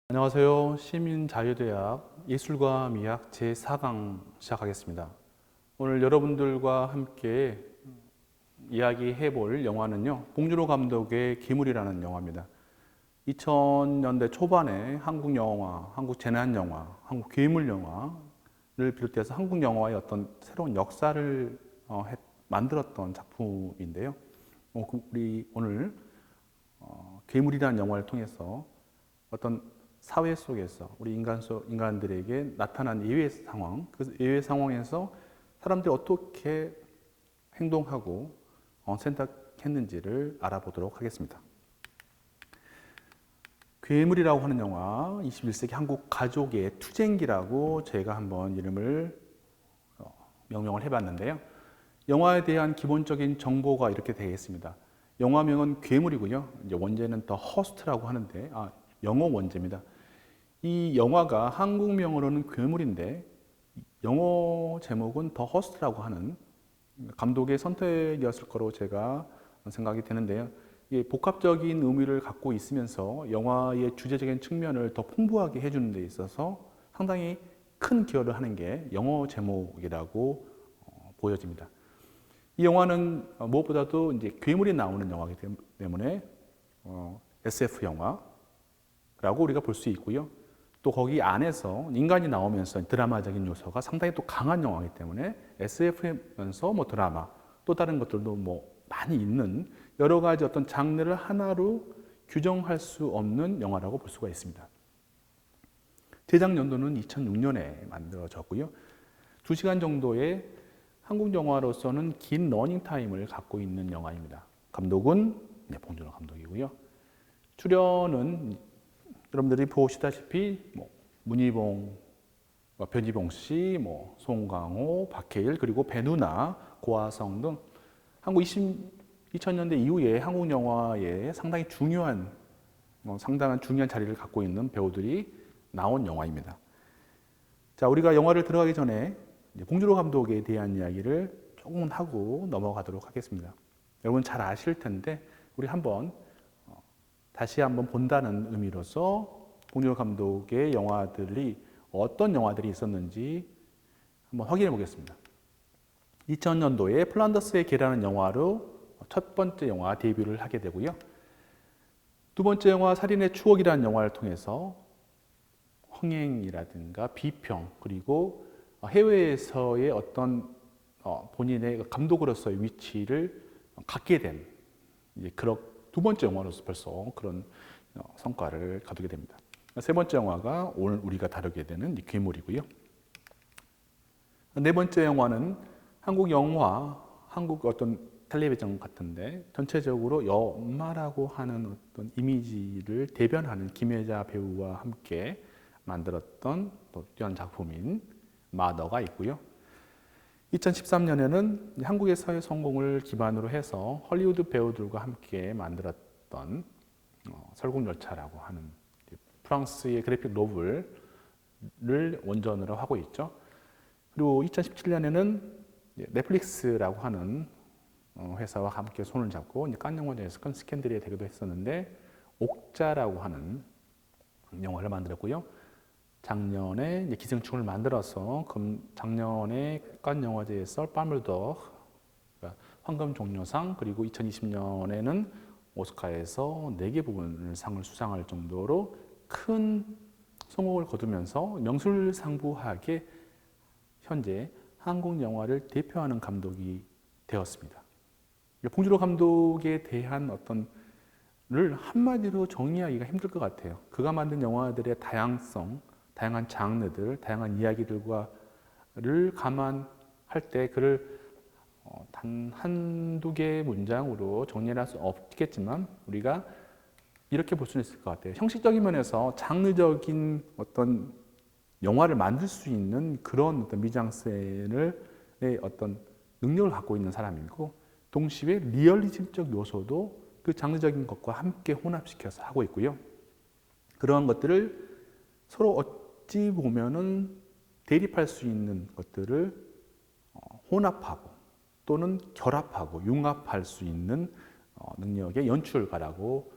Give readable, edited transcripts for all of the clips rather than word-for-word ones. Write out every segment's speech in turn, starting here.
안녕하세요. 시민자유대학 예술과 미학 제4강 시작하겠습니다. 오늘 여러분들과 함께 이야기해 볼 영화는요, 봉준호 감독의 괴물이라는 영화입니다. 2000년대 초반에 한국 영화, 한국 재난 영화, 한국 괴물 영화를 비롯해서 한국 영화의 어떤 새로운 역사를 만들었던 작품인데요. 우리 오늘 괴물이라는 영화를 통해서 어떤 사회 속에서 우리 인간들에게 나타난 예외 상황, 그 예외 상황에서 사람들이 어떻게 행동하고 선택했는지를 알아보도록 하겠습니다. 괴물이라고 하는 영화, 21세기 한국 가족의 투쟁기라고 제가 한번 이름을 명명을 해봤는데요. 영화에 대한 기본적인 정보가 이렇게 되어 있습니다. 영화명은 괴물이고요. 이제 원제는 더 허스트라고 하는데, 영어 원제입니다. 이 영화가 한국명으로는 괴물인데 영어 제목은 더 허스트라고 하는 감독의 선택이었을 거로 제가 생각이 되는데요. 이게 복합적인 의미를 갖고 있으면서 영화의 주제적인 측면을 더 풍부하게 해주는 데 있어서 상당히 큰 기여를 하는 게 영어 제목이라고 보여집니다. 이 영화는 무엇보다도 이제 괴물이 나오는 영화이기 때문에 SF 영화라고 우리가 볼 수 있고요. 또 거기 안에서 인간이 나오면서 드라마적인 요소가 상당히 또 강한 영화이기 때문에 SF면서 드라마 또 다른 것들도 많이 있는 여러 가지 어떤 장르를 하나로 규정할 수 없는 영화라고 볼 수가 있습니다. 제작 연도는 2006년에 만들어졌고요. 2시간 정도의 한국 영화로서는 긴 러닝 타임을 갖고 있는 영화입니다. 감독은 봉준호 감독이고요. 출연은 여러분들이 보시다시피 문희봉, 변희봉 씨, 송강호, 박해일, 그리고 배누나, 고아성 등 한국 2000년대 이후에 한국 영화에 상당히 상당한 중요한 자리를 갖고 있는 배우들이 나온 영화입니다. 자, 우리가 영화를 들어가기 전에 봉준호 감독에 대한 이야기를 조금 하고 넘어가도록 하겠습니다. 여러분 잘 아실 텐데 우리 다시 한번 본다는 의미로서 봉준호 감독의 영화들이 어떤 영화들이 있었는지 한번 확인해 보겠습니다. 2000년도에 플란더스의 개라는 영화로 첫 번째 영화 데뷔를 하게 되고요. 두 번째 영화 살인의 추억이라는 영화를 통해서 흥행이라든가 비평 그리고 해외에서의 어떤 본인의 감독으로서의 위치를 갖게 된 그런 두 번째 영화로서 벌써 그런 성과를 거두게 됩니다. 세 번째 영화가 오늘 우리가 다루게 되는 괴물이고요. 네 번째 영화는 한국 영화, 한국 어떤 텔레비전 같은데 전체적으로 연마라고 하는 어떤 이미지를 대변하는 김혜자 배우와 함께 만들었던 또 뛰어난 작품인 마더가 있고요. 2013년에는 한국의 사회 성공을 기반으로 해서 헐리우드 배우들과 함께 만들었던 설국열차라고 하는 프랑스의 그래픽 노블을 원전으로 하고 있죠. 그리고 2017년에는 넷플릭스라고 하는 회사와 함께 손을 잡고 칸 영화제에서 큰 스캔들이 되기도 했었는데 옥자라고 하는 영화를 만들었고요. 작년에 기생충을 만들어서 작년에 칸 영화제에서 팔물더 황금종려상 그리고 2020년에는 오스카에서 4개 부분을 상을 수상할 정도로 큰 성공을 거두면서 명실상부하게 현재 한국 영화를 대표하는 감독이 되었습니다. 봉준호 감독에 대한 를 한마디로 정의하기가 힘들 것 같아요. 그가 만든 영화들의 다양한 장르들, 다양한 이야기들과를 감안할 때 그를 단 한두 개의 문장으로 정리할 수 없겠지만 우리가 이렇게 볼 수는 있을 것 같아요. 형식적인 면에서 장르적인 어떤 영화를 만들 수 있는 그런 어떤 미장센의 어떤 능력을 갖고 있는 사람이고 동시에 리얼리즘적 요소도 그 장르적인 것과 함께 혼합시켜서 하고 있고요. 그러한 것들을 서로 어찌 보면은 대립할 수 있는 것들을 혼합하고 또는 결합하고 융합할 수 있는 능력의 연출가라고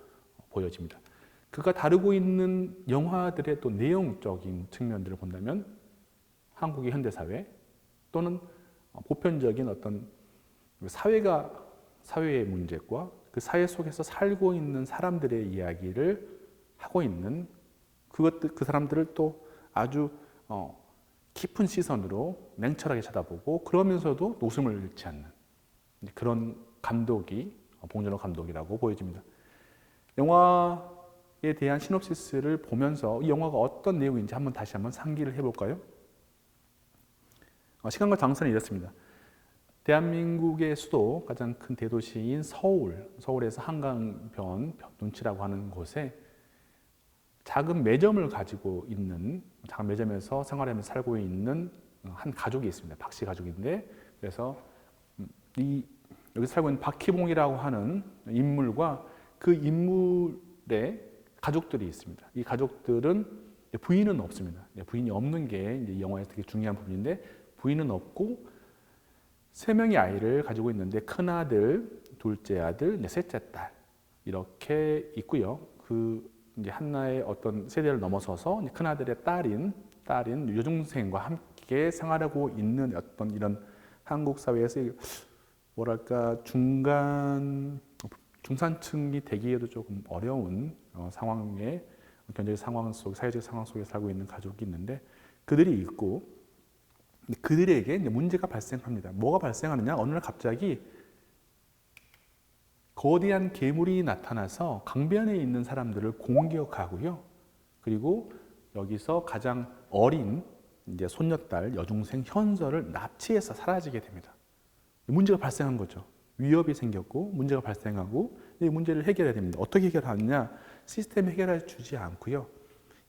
보여집니다. 그가 다루고 있는 영화들의 또 내용적인 측면들을 본다면 한국의 현대사회 또는 보편적인 어떤 사회의 문제과 그 사회 속에서 살고 있는 사람들의 이야기를 하고 있는 그 사람들을 또 아주 깊은 시선으로 냉철하게 쳐다보고 그러면서도 웃음을 잃지 않는 그런 감독이 봉준호 감독이라고 보여집니다. 영화에 대한 시놉시스를 보면서 이 영화가 어떤 내용인지 다시 한번 상기를 해볼까요? 시간과 장소는 이렇습니다. 대한민국의 수도, 가장 큰 대도시인 서울에서 한강변 둔치라고 하는 곳에 작은 매점을 가지고 있는, 작은 매점에서 생활하면서 살고 있는 한 가족이 있습니다. 박씨 가족인데, 그래서 여기 살고 있는 박희봉이라고 하는 인물과 그 인물의 가족들이 있습니다. 이 가족들은 부인은 없습니다. 부인이 없는 게 이 영화에서 되게 중요한 부분인데, 부인은 없고 세 명의 아이를 가지고 있는데 큰 아들, 둘째 아들, 셋째 딸 이렇게 있고요. 이제 한나의 어떤 세대를 넘어서서 큰 아들의 딸인 여중생과 함께 생활하고 있는 어떤 이런 한국 사회에서 뭐랄까 중산층이 되기에도 조금 어려운 상황에 경제적 상황 속, 사회적 상황 속에 살고 있는 가족이 있는데 그들이 있고 그들에게 이제 문제가 발생합니다. 뭐가 발생하느냐? 어느 날 갑자기 거대한 괴물이 나타나서 강변에 있는 사람들을 공격하고요. 그리고 여기서 가장 어린 이제 손녀딸 여중생 현서를 납치해서 사라지게 됩니다. 문제가 발생한 거죠. 위협이 생겼고 문제가 발생하고 이 문제를 해결해야 됩니다. 어떻게 해결하느냐? 시스템 해결해 주지 않고요.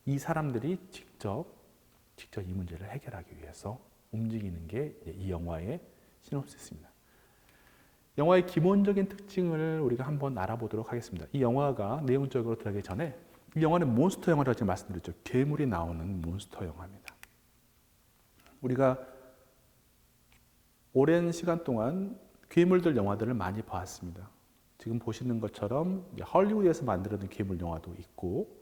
이 사람들이 직접 이 문제를 해결하기 위해서 움직이는 게 이 영화의 시놉시스입니다. 영화의 기본적인 특징을 우리가 한번 알아보도록 하겠습니다. 이 영화가 내용적으로 들어가기 전에 이 영화는 몬스터 영화라고 지금 말씀드렸죠. 괴물이 나오는 몬스터 영화입니다. 우리가 오랜 시간 동안 괴물들 영화들을 많이 봤습니다. 지금 보시는 것처럼 헐리우드에서 만들어낸 괴물 영화도 있고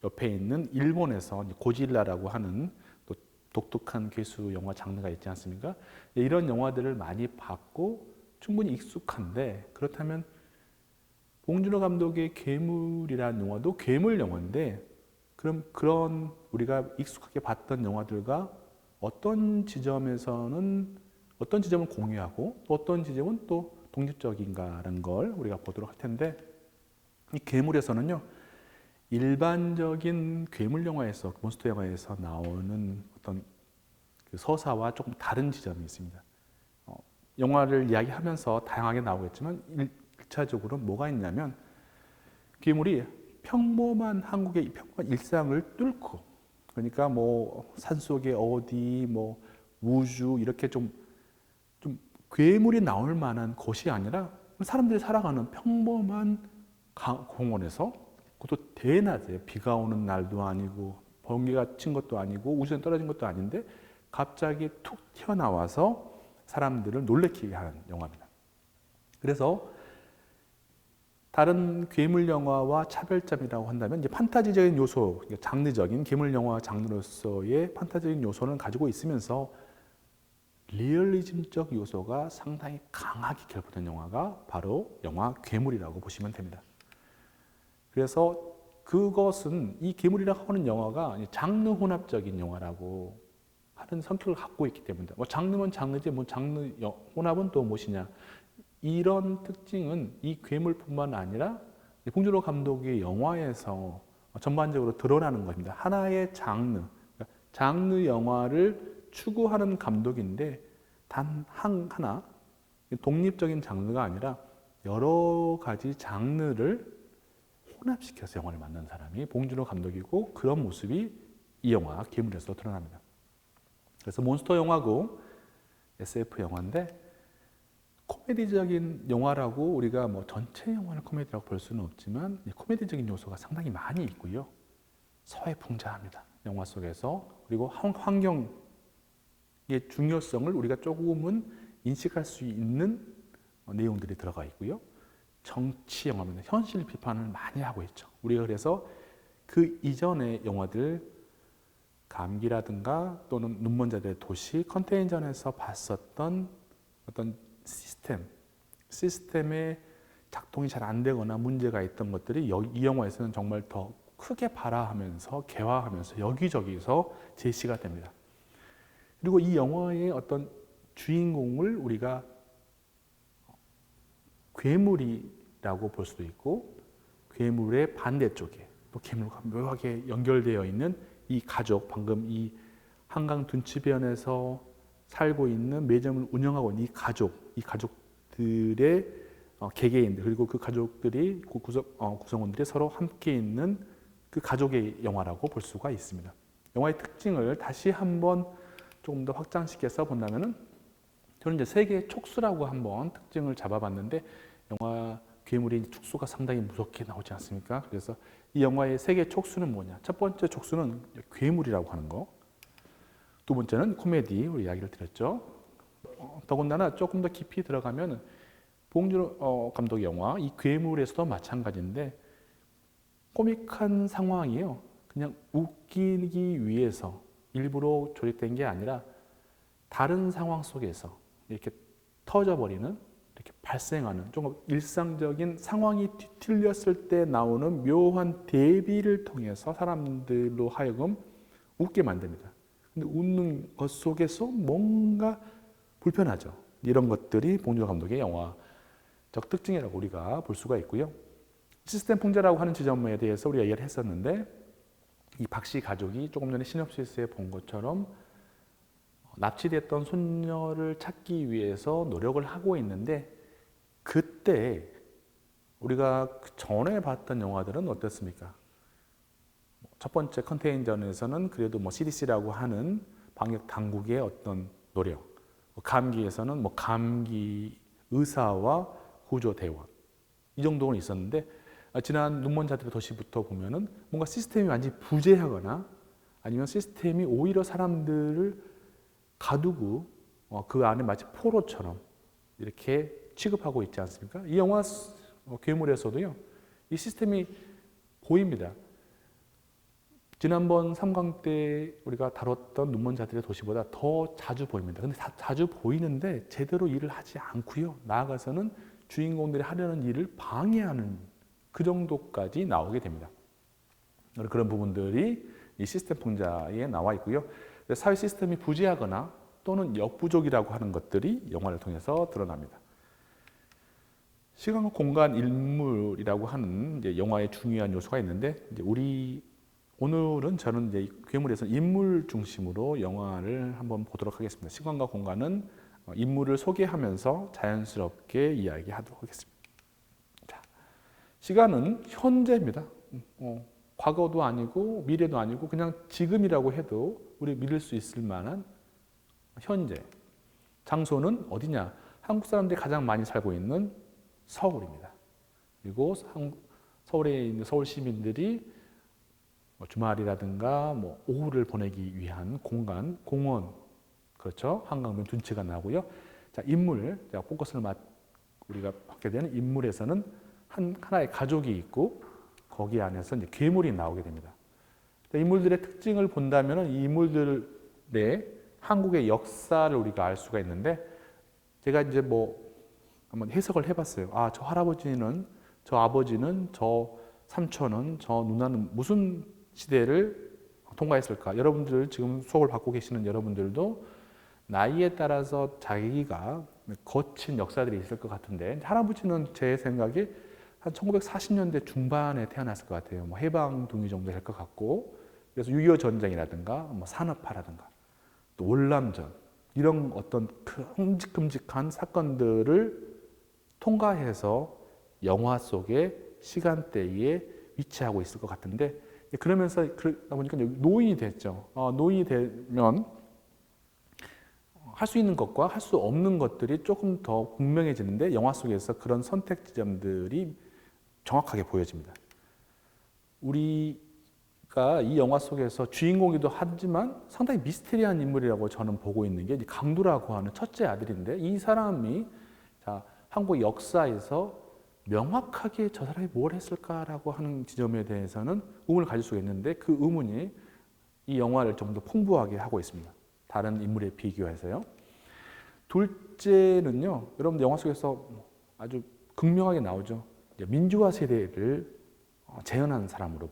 옆에 있는 일본에서 고질라라고 하는 또 독특한 괴수 영화 장르가 있지 않습니까? 이런 영화들을 많이 봤고 충분히 익숙한데 그렇다면 봉준호 감독의 괴물이라는 영화도 괴물 영화인데 그럼 그런 우리가 익숙하게 봤던 영화들과 어떤 지점을 공유하고 또 어떤 지점은 또 독립적인가라는 걸 우리가 보도록 할 텐데 이 괴물에서는요 일반적인 괴물 영화에서 몬스터 영화에서 나오는 어떤 그 서사와 조금 다른 지점이 있습니다. 영화를 이야기하면서 다양하게 나오겠지만 1차적으로 뭐가 있냐면 괴물이 평범한 한국의 평범한 일상을 뚫고 그러니까 뭐 산속에 어디 뭐 우주 이렇게 좀 괴물이 나올 만한 곳이 아니라 사람들이 살아가는 평범한 공원에서 그것도 대낮에 비가 오는 날도 아니고 번개가 친 것도 아니고 우주에 떨어진 것도 아닌데 갑자기 툭 튀어나와서 사람들을 놀래키게 하는 영화입니다. 그래서 다른 괴물 영화와 차별점이라고 한다면 이제 판타지적인 요소, 장르적인 괴물 영화 장르로서의 판타지적인 요소는 가지고 있으면서 리얼리즘적 요소가 상당히 강하게 결부된 영화가 바로 영화 괴물이라고 보시면 됩니다. 그래서 그것은 이 괴물이라고 하는 영화가 장르 혼합적인 영화라고 하는 성격을 갖고 있기 때문입니다. 뭐 장르면 장르지 뭐 장르 혼합은 또 무엇이냐. 이런 특징은 이 괴물뿐만 아니라 봉준호 감독의 영화에서 전반적으로 드러나는 것입니다. 하나의 장르 영화를 추구하는 감독인데 단 하나 독립적인 장르가 아니라 여러 가지 장르를 혼합시켜서 영화를 만든 사람이 봉준호 감독이고 그런 모습이 이 영화 괴물에서 드러납니다. 그래서 몬스터 영화고 SF 영화인데 코미디적인 영화라고 우리가 뭐 전체 영화를 코미디라고 볼 수는 없지만 코미디적인 요소가 상당히 많이 있고요. 서해풍자합니다. 영화 속에서. 그리고 환경의 중요성을 우리가 조금은 인식할 수 있는 내용들이 들어가 있고요. 정치 영화입니다. 현실 비판을 많이 하고 있죠. 우리가 그래서 그 이전의 영화들 감기라든가 또는 눈먼 자들의 도시, 컨테인전에서 봤었던 어떤 시스템의 작동이 잘 안 되거나 문제가 있던 것들이 이 영화에서는 정말 더 크게 발화하면서 개화하면서 여기저기서 제시가 됩니다. 그리고 이 영화의 어떤 주인공을 우리가 괴물이라고 볼 수도 있고 괴물의 반대쪽에 또 괴물과 묘하게 연결되어 있는 이 가족, 방금 이 한강 둔치변에서 살고 있는 매점을 운영하고 있는 이 가족들의 개개인들 그리고 그 가족들이 구성원들이 서로 함께 있는 그 가족의 영화라고 볼 수가 있습니다. 영화의 특징을 다시 한번 조금 더 확장시켜서 본다면은 저는 이제 세계의 촉수라고 한번 특징을 잡아봤는데 영화 괴물의 촉수가 상당히 무섭게 나오지 않습니까? 그래서 이 영화의 세계 촉수는 뭐냐? 첫 번째 촉수는 괴물이라고 하는 거. 두 번째는 코미디, 우리 이야기를 드렸죠. 더군다나 조금 더 깊이 들어가면 봉준호 감독의 영화 이 괴물에서도 마찬가지인데 코믹한 상황이에요. 그냥 웃기기 위해서 일부러 조립된 게 아니라 다른 상황 속에서 이렇게 터져버리는, 이렇게 발생하는 좀 일상적인 상황이 뒤틀렸을 때 나오는 묘한 대비를 통해서 사람들로 하여금 웃게 만듭니다. 근데 웃는 것 속에서 뭔가 불편하죠. 이런 것들이 봉준호 감독의 영화적 특징이라고 우리가 볼 수가 있고요. 시스템 풍자라고 하는 지점에 대해서 우리가 이야기를 했었는데 이 박씨 가족이 조금 전에 시놉시스에 본 것처럼 납치됐던 손녀를 찾기 위해서 노력을 하고 있는데 그때 우리가 전에 봤던 영화들은 어떻습니까? 첫 번째 컨테인전에서는 그래도 CDC라고 하는 방역 당국의 어떤 노력, 감기에서는 감기 의사와 구조 대원 이 정도는 있었는데 지난 눈먼 자들의 도시부터 보면은 뭔가 시스템이 완전히 부재하거나 아니면 시스템이 오히려 사람들을 가두고 그 안에 마치 포로처럼 이렇게 취급하고 있지 않습니까? 이 영화 괴물에서도요, 이 시스템이 보입니다. 지난번 3강 때 우리가 다뤘던 눈먼 자들의 도시보다 더 자주 보입니다. 근데 자주 보이는데 제대로 일을 하지 않고요. 나아가서는 주인공들이 하려는 일을 방해하는 그 정도까지 나오게 됩니다. 그런 부분들이 이 시스템 풍자에 나와 있고요. 사회 시스템이 부재하거나 또는 역부족이라고 하는 것들이 영화를 통해서 드러납니다. 시간과 공간, 인물이라고 하는 이제 영화의 중요한 요소가 있는데 오늘은 저는 이제 괴물에서 인물 중심으로 영화를 한번 보도록 하겠습니다. 시간과 공간은 인물을 소개하면서 자연스럽게 이야기하도록 하겠습니다. 자, 시간은 현재입니다. 과거도 아니고 미래도 아니고 그냥 지금이라고 해도 우리 믿을 수 있을 만한 현재. 장소는 어디냐? 한국 사람들이 가장 많이 살고 있는 서울입니다. 그리고 서울에 있는 서울 시민들이 주말이라든가 오후를 보내기 위한 공간, 공원, 그렇죠? 한강변 둔치가 나고요. 자, 인물, 포커스를 우리가 받게 되는 인물에서는 하나의 가족이 있고 거기 안에서 이제 괴물이 나오게 됩니다. 인물들의 특징을 본다면 이 인물들의 한국의 역사를 우리가 알 수가 있는데 제가 이제 한번 해석을 해봤어요. 저 할아버지는, 저 아버지는, 저 삼촌은, 저 누나는 무슨 시대를 통과했을까? 여러분들 지금 수업을 받고 계시는 여러분들도 나이에 따라서 자기가 거친 역사들이 있을 것 같은데 할아버지는 제 생각에 한 1940년대 중반에 태어났을 것 같아요. 해방둥이 정도 될 것 같고 그래서 6.25 전쟁이라든가 산업화라든가 또 월남전 이런 어떤 끔찍끔찍한 사건들을 통과해서 영화 속의 시간대에 위치하고 있을 것 같은데 그러면서 그러다 보니까 노인이 됐죠. 노인이 되면 할 수 있는 것과 할 수 없는 것들이 조금 더 분명해지는데 영화 속에서 그런 선택 지점들이 정확하게 보여집니다. 우리가 이 영화 속에서 주인공이기도 하지만 상당히 미스테리한 인물이라고 저는 보고 있는 게 강두라고 하는 첫째 아들인데 이 사람이 한국 역사에서 명확하게 저 사람이 뭘 했을까라고 하는 지점에 대해서는 의문을 가질 수가 있는데 그 의문이 이 영화를 좀 더 풍부하게 하고 있습니다. 다른 인물에 비교해서요. 둘째는요, 여러분 영화 속에서 아주 극명하게 나오죠. 민주화 세대를 재현한 사람으로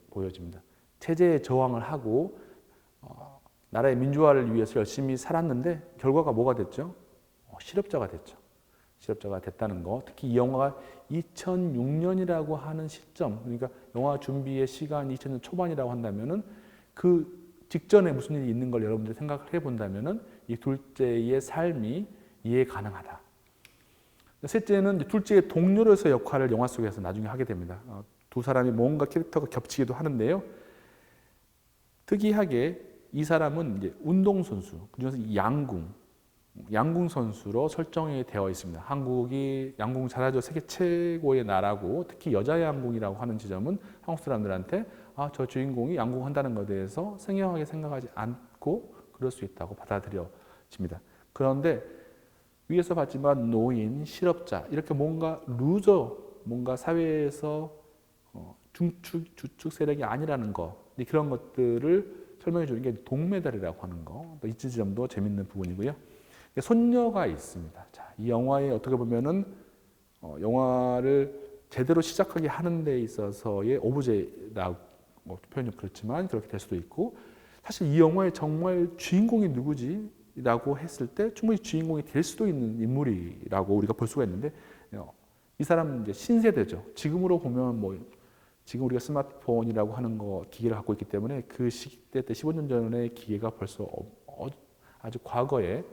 보여집니다. 체제에 저항을 하고 나라의 민주화를 위해서 열심히 살았는데 결과가 뭐가 됐죠? 실업자가 됐죠. 실업자가 됐다는 거. 특히 이 영화가 2006년이라고 하는 시점, 그러니까 영화 준비의 시간 2000년 초반이라고 한다면은 그 직전에 무슨 일이 있는 걸 여러분들이 생각을 해본다면은 이 둘째의 삶이 이해 가능하다. 셋째는 둘째의 동료로서의 역할을 영화 속에서 나중에 하게 됩니다. 두 사람이 뭔가 캐릭터가 겹치기도 하는데요. 특이하게 이 사람은 이제 운동선수, 그중에서 양궁 선수로 설정이 되어 있습니다. 한국이 양궁 잘하죠. 세계 최고의 나라고 특히 여자 양궁이라고 하는 지점은 한국 사람들한테 저 주인공이 양궁 한다는 것에 대해서 생경하게 생각하지 않고 그럴 수 있다고 받아들여집니다. 그런데 위에서 봤지만 노인, 실업자 이렇게 뭔가 루저, 뭔가 사회에서 중축, 주축 세력이 아니라는 거 그런 것들을 설명해 주는 게 동메달이라고 하는 거. 이 지점도 재밌는 부분이고요. 손녀가 있습니다. 자, 이 영화에 어떻게 보면은 영화를 제대로 시작하게 하는 데 있어서의 오브제라고 표현이 그렇지만 그렇게 될 수도 있고 사실 이 영화의 정말 주인공이 누구지? 라고 했을 때 충분히 주인공이 될 수도 있는 인물이라고 우리가 볼 수가 있는데 이 사람은 이제 신세대죠. 지금으로 보면 지금 우리가 스마트폰이라고 하는 기계를 갖고 있기 때문에 그 시대 때 15년 전의 기계가 벌써 아주 과거에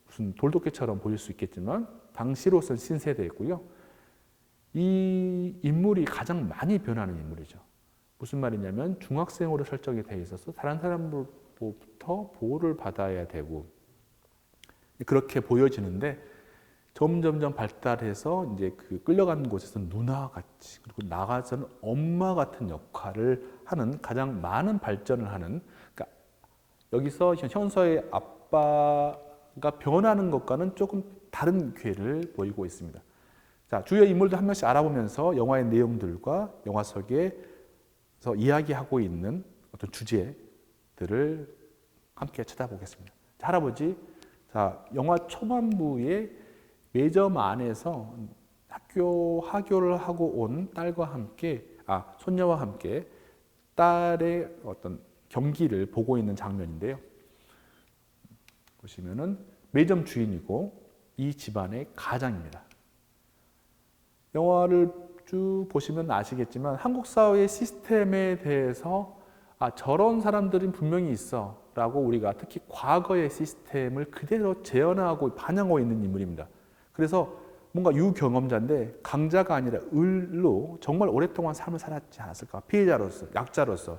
무슨 돌도끼처럼 보일 수 있겠지만 당시로서는 신세대였고요. 이 인물이 가장 많이 변하는 인물이죠. 무슨 말이냐면 중학생으로 설정이 되어 있어서 다른 사람으로부터 보호를 받아야 되고 그렇게 보여지는데 점점점 발달해서 이제 그 끌려가는 곳에서 누나 같이 그리고 나가서는 엄마 같은 역할을 하는 가장 많은 발전을 하는 그러니까 여기서 현서의 아빠가 변하는 것과는 조금 다른 궤를 보이고 있습니다. 자, 주요 인물들 한 명씩 알아보면서 영화의 내용들과 영화 속에서 이야기하고 있는 어떤 주제들을 함께 쳐다보겠습니다. 자, 할아버지, 자, 영화 초반부에 매점 안에서 하교를 하고 온 딸과 함께, 손녀와 함께 딸의 어떤 경기를 보고 있는 장면인데요. 보시면은 매점 주인이고 이 집안의 가장입니다. 영화를 쭉 보시면 아시겠지만 한국 사회의 시스템에 대해서 저런 사람들은 분명히 있어 라고 우리가 특히 과거의 시스템을 그대로 재현하고 반영하고 있는 인물입니다. 그래서 뭔가 유경험자인데 강자가 아니라 을로 정말 오랫동안 삶을 살았지 않았을까? 피해자로서, 약자로서.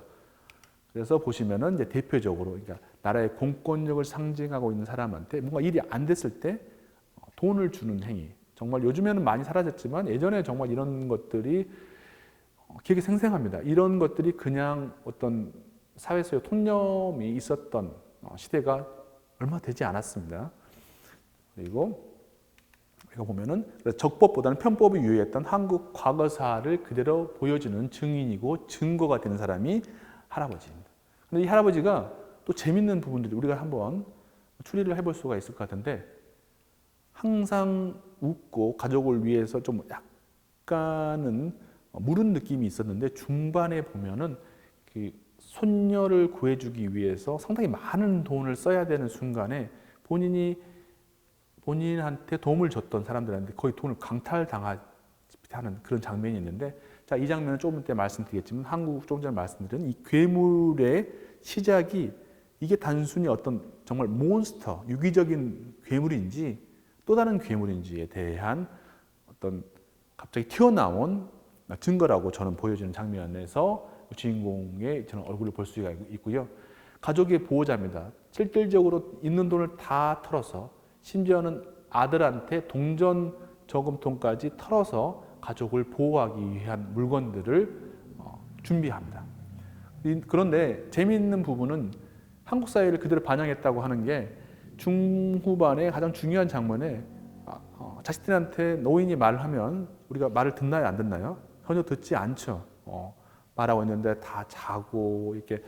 그래서 보시면은 이제 대표적으로 그러니까 나라의 공권력을 상징하고 있는 사람한테 뭔가 일이 안 됐을 때 돈을 주는 행위. 정말 요즘에는 많이 사라졌지만 예전에 정말 이런 것들이 기억이 생생합니다. 이런 것들이 그냥 어떤 사회에서의 통념이 있었던 시대가 얼마 되지 않았습니다. 그리고 이거 보면은 적법보다는 편법이 유효했던 한국 과거사를 그대로 보여주는 증인이고 증거가 되는 사람이 할아버지입니다. 근데 이 할아버지가 또 재밌는 부분들이 우리가 한번 추리를 해볼 수가 있을 것 같은데 항상 웃고 가족을 위해서 좀 약간은 무른 느낌이 있었는데 중반에 보면은 그 손녀를 구해주기 위해서 상당히 많은 돈을 써야 되는 순간에 본인한테 도움을 줬던 사람들한테 거의 돈을 강탈당하는 그런 장면이 있는데 자, 이 장면은 조금 이따 말씀드리겠지만 한국 조금 전에 말씀드린 이 괴물의 시작이 이게 단순히 어떤 정말 몬스터, 유기적인 괴물인지 또 다른 괴물인지에 대한 어떤 갑자기 튀어나온 증거라고 저는 보여지는 장면에서 주인공의 저는 얼굴을 볼 수가 있고요. 가족의 보호자입니다. 실질적으로 있는 돈을 다 털어서 심지어는 아들한테 동전 저금통까지 털어서 가족을 보호하기 위한 물건들을 준비합니다. 그런데 재미있는 부분은 한국 사회를 그대로 반영했다고 하는 게 중후반에 가장 중요한 장면에 자식들한테 노인이 말을 하면 우리가 말을 듣나요, 안 듣나요? 전혀 듣지 않죠. 말하고 있는데 다 자고 이렇게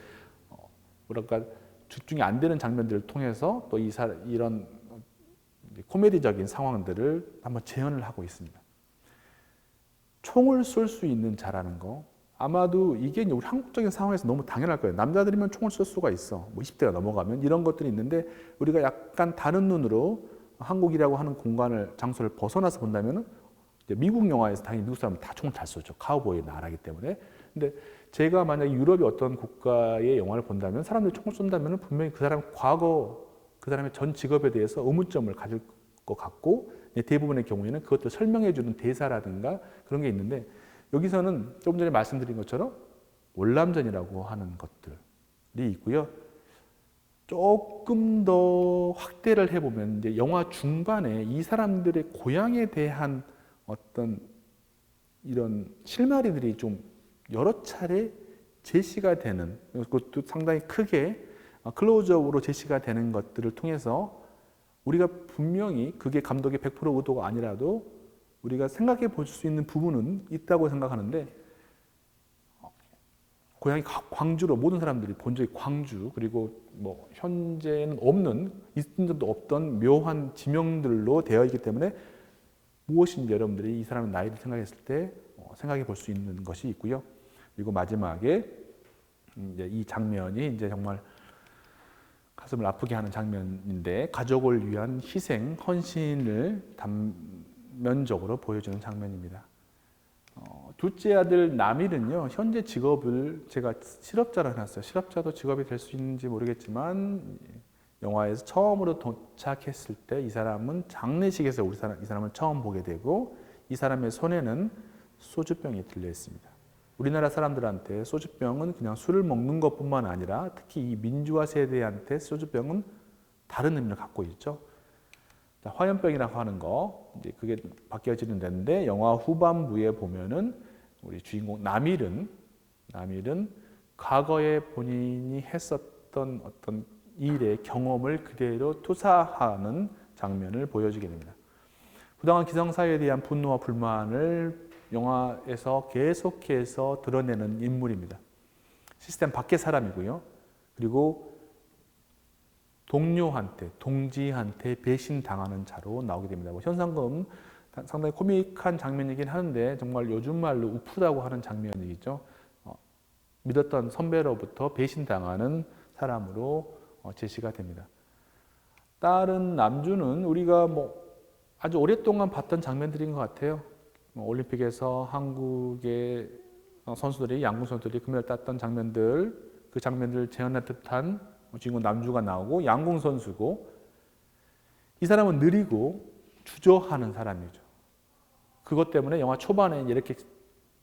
뭐랄까 집중이 안 되는 장면들을 통해서 또 이런 코미디적인 상황들을 한번 재현을 하고 있습니다. 총을 쏠 수 있는 자라는 거, 아마도 이게 우리 한국적인 상황에서 너무 당연할 거예요. 남자들이면 총을 쏠 수가 있어. 뭐 20대가 넘어가면 이런 것들이 있는데 우리가 약간 다른 눈으로 한국이라고 하는 공간을 장소를 벗어나서 본다면은 미국 영화에서 당연히 미국 사람은 다 총을 잘 쏘죠. 카우보이 나라기 때문에. 근데 제가 만약 유럽의 어떤 국가의 영화를 본다면 사람들이 총을 쏜다면 분명히 그 사람 과거 그 사람의 전 직업에 대해서 의문점을 가질 것 같고 대부분의 경우에는 그것도 설명해 주는 대사라든가 그런 게 있는데 여기서는 조금 전에 말씀드린 것처럼 월남전이라고 하는 것들이 있고요. 조금 더 확대를 해보면 이제 영화 중반에 이 사람들의 고향에 대한 어떤 이런 실마리들이 좀 여러 차례 제시가 되는, 그것도 상당히 크게 클로즈업으로 제시가 되는 것들을 통해서 우리가 분명히 그게 감독의 100% 의도가 아니라도 우리가 생각해 볼 수 있는 부분은 있다고 생각하는데, 고향이 광주로 모든 사람들이 본 적이 광주, 그리고 뭐 현재는 없는, 있은 적도 없던 묘한 지명들로 되어 있기 때문에 무엇인지 여러분들이 이 사람의 나이를 생각했을 때 생각해 볼 수 있는 것이 있고요. 그리고 마지막에 이제 이 장면이 이제 정말 가슴을 아프게 하는 장면인데, 가족을 위한 희생, 헌신을 단면적으로 보여주는 장면입니다. 둘째 아들 남일은요, 현재 직업을 제가 실업자로 해놨어요. 실업자도 직업이 될 수 있는지 모르겠지만 영화에서 처음으로 도착했을 때 이 사람은 장례식에서 이 사람을 처음 보게 되고, 이 사람의 손에는 소주병이 들려 있습니다. 우리나라 사람들한테 소주병은 그냥 술을 먹는 것뿐만 아니라 특히 이 민주화 세대한테 소주병은 다른 의미를 갖고 있죠. 화염병이라고 하는 거, 이제 그게 바뀌어지는 데인데, 영화 후반부에 보면은 우리 주인공 남일은 과거에 본인이 했었던 어떤 일의 경험을 그대로 투사하는 장면을 보여주게 됩니다. 부당한 기성사회에 대한 분노와 불만을 영화에서 계속해서 드러내는 인물입니다. 시스템 밖의 사람이고요. 그리고 동료한테, 동지한테 배신당하는 자로 나오게 됩니다. 현상금 상당히 코믹한 장면이긴 하는데 정말 요즘 말로 우프다고 하는 장면이죠. 믿었던 선배로부터 배신당하는 사람으로 제시가 됩니다. 딸은 남주는 우리가 아주 오랫동안 봤던 장면들인 것 같아요. 올림픽에서 한국의 선수들이, 양궁 선수들이 금메달 땄던 장면들, 그 장면들을 재현한 듯한 주인공 남주가 나오고, 양궁 선수고, 이 사람은 느리고 주저하는 사람이죠. 그것 때문에 영화 초반에 이렇게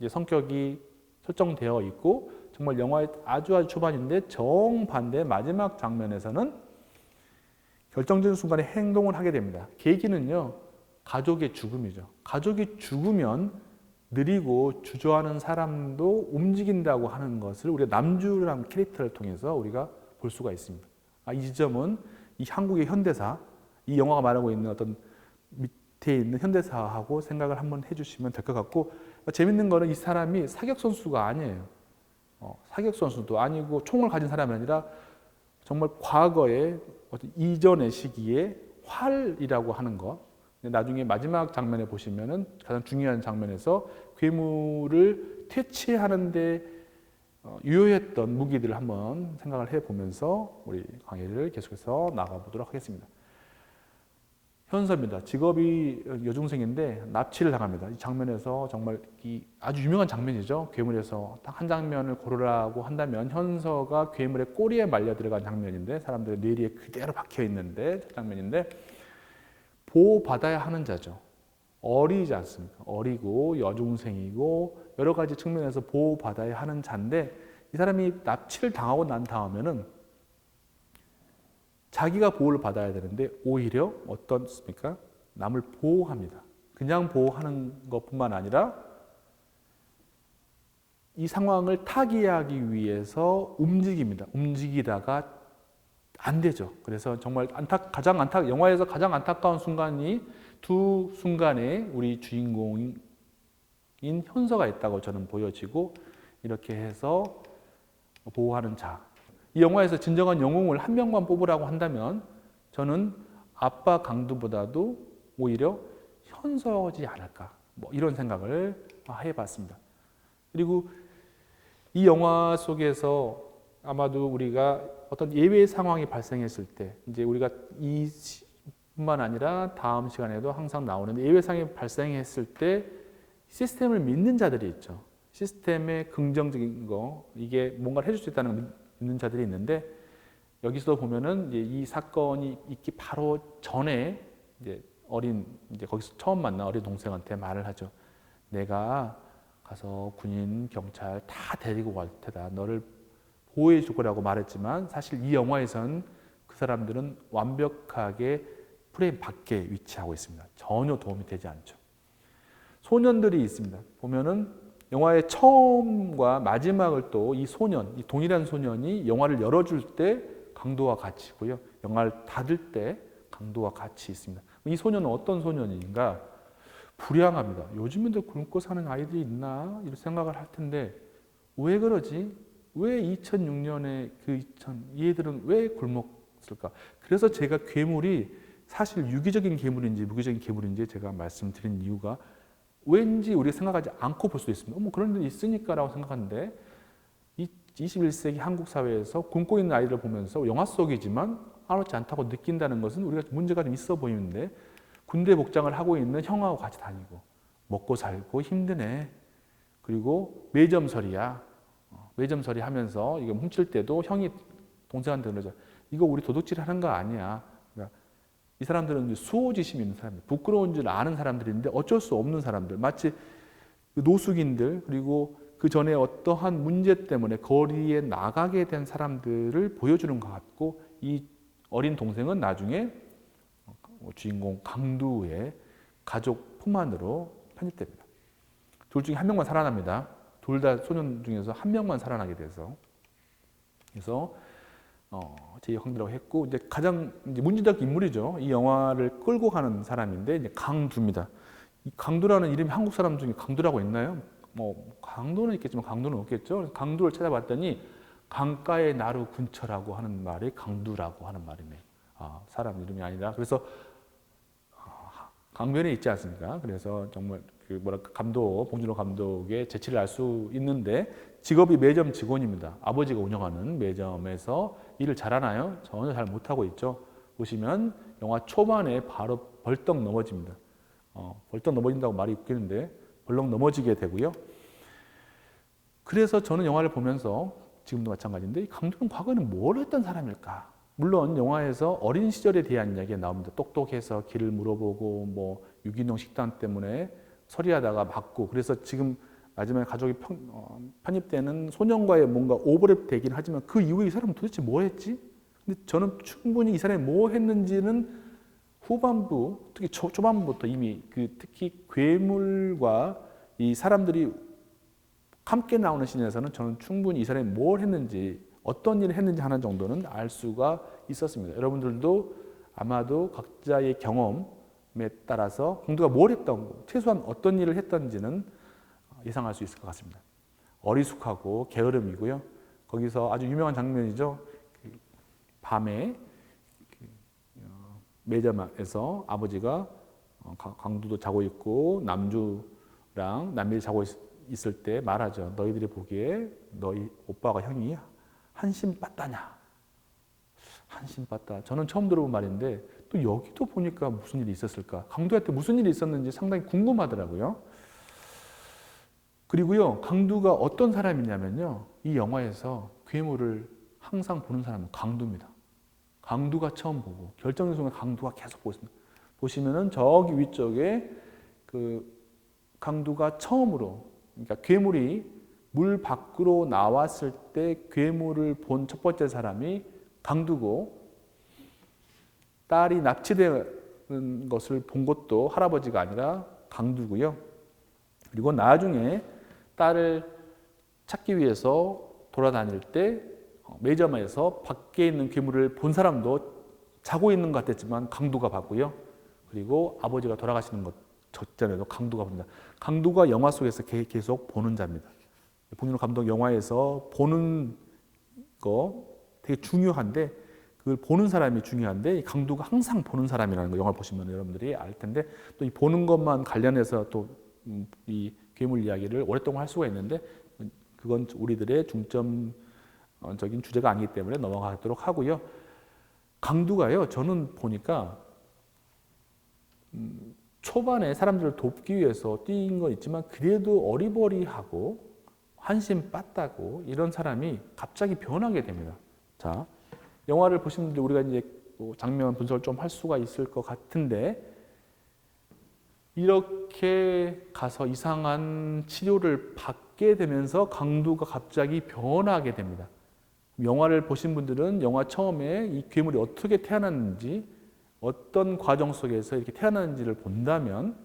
성격이 설정되어 있고, 정말 영화의 아주 초반인데 정반대 마지막 장면에서는 결정적인 순간에 행동을 하게 됩니다. 계기는요, 가족의 죽음이죠. 가족이 죽으면 느리고 주저하는 사람도 움직인다고 하는 것을 우리가 남주라는 캐릭터를 통해서 우리가 볼 수가 있습니다. 이 지점은 이 한국의 현대사, 이 영화가 말하고 있는 어떤 밑에 있는 현대사하고 생각을 한번 해주시면 될 것 같고, 재밌는 거는 이 사람이 사격 선수가 아니에요. 사격 선수도 아니고 총을 가진 사람이 아니라 정말 과거의 어떤 이전의 시기에 활이라고 하는 것. 나중에 마지막 장면에 보시면은 가장 중요한 장면에서 괴물을 퇴치하는데 유효했던 무기들을 한번 생각을 해보면서 우리 강의를 계속해서 나가보도록 하겠습니다. 현서입니다. 직업이 여중생인데 납치를 당합니다. 이 장면에서 정말 아주 유명한 장면이죠. 괴물에서 딱 한 장면을 고르라고 한다면 현서가 괴물의 꼬리에 말려 들어간 장면인데, 사람들의 뇌리에 그대로 박혀 있는데 그 장면인데, 보호받아야 하는 자죠. 어리지 않습니까? 어리고 여중생이고 여러 가지 측면에서 보호받아야 하는 자인데, 이 사람이 납치를 당하고 난 다음에는 자기가 보호를 받아야 되는데 오히려 어떻습니까? 남을 보호합니다. 그냥 보호하는 것뿐만 아니라 이 상황을 타개하기 위해서 움직입니다. 움직이다가 안 되죠. 그래서 정말 영화에서 가장 안타까운 순간이 두 순간에 우리 주인공이 현서가 있다고 저는 보여지고, 이렇게 해서 보호하는 자. 이 영화에서 진정한 영웅을 한 명만 뽑으라고 한다면 저는 아빠 강두보다도 오히려 현서지 않을까, 뭐 이런 생각을 해봤습니다. 그리고 이 영화 속에서 아마도 우리가 어떤 예외 상황이 발생했을 때, 이제 우리가 이뿐만 아니라 다음 시간에도 항상 나오는 예외 상황이 발생했을 때 시스템을 믿는 자들이 있죠. 시스템의 긍정적인 거, 이게 뭔가를 해줄 수 있다는 걸 믿는 자들이 있는데, 여기서 보면은 이제 이 사건이 있기 바로 전에 이제 거기서 처음 만난 어린 동생한테 말을 하죠. 내가 가서 군인, 경찰 다 데리고 갈 테다. 너를 보호해 줄 거라고 말했지만, 사실 이 영화에선 그 사람들은 완벽하게 프레임 밖에 위치하고 있습니다. 전혀 도움이 되지 않죠. 소년들이 있습니다. 보면은 영화의 처음과 마지막을 또 이 소년, 이 동일한 소년이 영화를 열어줄 때 강도와 같이 있고요. 영화를 닫을 때 강도와 같이 있습니다. 이 소년은 어떤 소년인가? 불량합니다. 요즘에도 굶고 사는 아이들이 있나? 이런 생각을 할 텐데, 왜 그러지? 왜 2006년에 얘들은 왜 굶었을까? 그래서 제가 괴물이 사실 유기적인 괴물인지 무기적인 괴물인지 제가 말씀드린 이유가, 왠지 우리가 생각하지 않고 볼 수도 있습니다. 뭐 그런 일이 있으니까라고 생각하는데, 21세기 한국 사회에서 굶고 있는 아이들을 보면서 영화 속이지만 아무렇지 않다고 느낀다는 것은 우리가 문제가 좀 있어 보이는데, 군대 복장을 하고 있는 형하고 같이 다니고 먹고 살고 힘드네. 그리고 매점설이야. 매점설이 하면서 이거 훔칠 때도 형이 동생한테 그러죠. 이거 우리 도둑질 하는 거 아니야. 그러니까 이 사람들은 수호지심이 있는 사람들, 부끄러운 줄 아는 사람들인데 어쩔 수 없는 사람들, 마치 노숙인들, 그리고 그 전에 어떠한 문제 때문에 거리에 나가게 된 사람들을 보여주는 것 같고, 이 어린 동생은 나중에 주인공 강두의 가족 품 안으로 편입됩니다. 둘 중에 한 명만 살아납니다. 둘 다 소년 중에서 한 명만 살아나게 돼서, 그래서 제2황제라고 했고, 이제 가장 문제적 인물이죠. 이 영화를 끌고 가는 사람인데 이제 강두입니다. 이 강두라는 이름이 한국 사람 중에 강두라고 있나요? 뭐 강도는 있겠지만 강두는 없겠죠. 강두를 찾아봤더니 강가의 나루 근처라고 하는 말이 강두라고 하는 말이네요. 사람 이름이 아니라. 그래서 강변에 있지 않습니까? 그래서 정말 봉준호 감독의 재치를 알 수 있는데, 직업이 매점 직원입니다. 아버지가 운영하는 매점에서 일을 잘하나요? 전혀 잘 못하고 있죠. 보시면 영화 초반에 바로 벌떡 넘어집니다. 벌떡 넘어진다고 말이 웃기는데 벌렁 넘어지게 되고요. 그래서 저는 영화를 보면서 지금도 마찬가지인데, 이 강두는 과거에는 뭘 했던 사람일까? 물론 영화에서 어린 시절에 대한 이야기가 나옵니다. 똑똑해서 길을 물어보고, 뭐 유기농 식단 때문에 서리하다가 맞고, 그래서 지금 마지막에 가족이 편입되는 소년과의 뭔가 오버랩 되긴 하지만, 그 이후에 이 사람은 도대체 뭐 했지? 근데 저는 충분히 이 사람이 뭐 했는지는 후반부, 특히 초반부부터 이미 특히 괴물과 이 사람들이 함께 나오는 씬에서는 저는 충분히 이 사람이 뭘 했는지, 어떤 일을 했는지 하는 정도는 알 수가 있었습니다. 여러분들도 아마도 각자의 경험에 따라서 강두가 뭘 했던, 최소한 어떤 일을 했던지는 예상할 수 있을 것 같습니다. 어리숙하고 게으름이고요. 거기서 아주 유명한 장면이죠. 밤에 매점에서 아버지가 강두도 자고 있고 남주랑 남일이 자고 있을 때 말하죠. 너희들이 보기에 너희 오빠가 형이 한심빠따냐? 한심빠따. 저는 처음 들어본 말인데, 또 여기도 보니까 무슨 일이 있었을까? 강두한테 무슨 일이 있었는지 상당히 궁금하더라고요. 그리고요, 강두가 어떤 사람이냐면요, 이 영화에서 괴물을 항상 보는 사람은 강두입니다. 강두가 처음 보고, 결정적인 순간 강두가 계속 보고 있습니다. 보시면은 저기 위쪽에 강두가 처음으로, 그러니까 괴물이 물 밖으로 나왔을 때 괴물을 본 첫 번째 사람이 강두고, 딸이 납치되는 것을 본 것도 할아버지가 아니라 강두고요. 그리고 나중에 딸을 찾기 위해서 돌아다닐 때 매점에서 밖에 있는 괴물을 본 사람도 자고 있는 것 같았지만 강두가 봤고요. 그리고 아버지가 돌아가시는 것, 졌잖아요. 강도가 본다. 강도가 영화 속에서 계속 보는 자입니다. 봉준호 감독 영화에서 보는 거 되게 중요한데 그걸 보는 사람이 중요한데 이 강도가 항상 보는 사람이라는 거 영화를 보시면 여러분들이 알 텐데 또 이 보는 것만 관련해서 또 이 괴물 이야기를 오랫동안 할 수가 있는데 그건 우리들의 중점적인 주제가 아니기 때문에 넘어가도록 하고요. 강도가요. 저는 보니까 초반에 사람들을 돕기 위해서 뛴 건 있지만 그래도 어리버리하고 한심 빠따고 이런 사람이 갑자기 변하게 됩니다. 자, 영화를 보신 분들 우리가 이제 장면 분석을 좀 할 수가 있을 것 같은데 이렇게 가서 이상한 치료를 받게 되면서 강도가 갑자기 변하게 됩니다. 영화를 보신 분들은 영화 처음에 이 괴물이 어떻게 태어났는지 어떤 과정 속에서 이렇게 태어났는지를 본다면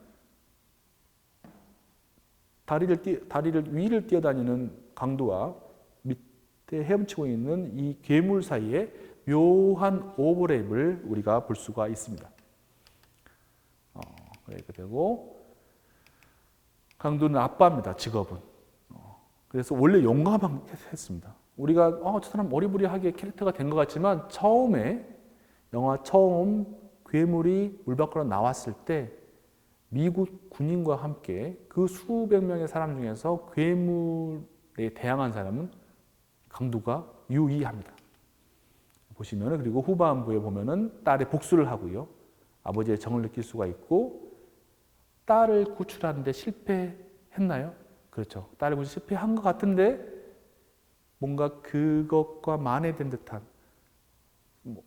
다리를 위를 뛰어다니는 강도와 밑에 헤엄치고 있는 이 괴물 사이에 묘한 오버랩을 우리가 볼 수가 있습니다. 이렇게 되고 강도는 아빠입니다. 직업은. 그래서 원래 용감한 했습니다. 우리가 저 사람 어리부리하게 캐릭터가 된 것 같지만 처음에 영화 처음 괴물이 물 밖으로 나왔을 때 미국 군인과 함께 그 수백 명의 사람 중에서 괴물에 대항한 사람은 강도가 유의합니다. 보시면은 그리고 후반부에 보면은 딸의 복수를 하고요. 아버지의 정을 느낄 수가 있고 딸을 구출하는데 실패했나요? 그렇죠. 딸을 구출 실패한 것 같은데 뭔가 그것과 만회된 듯한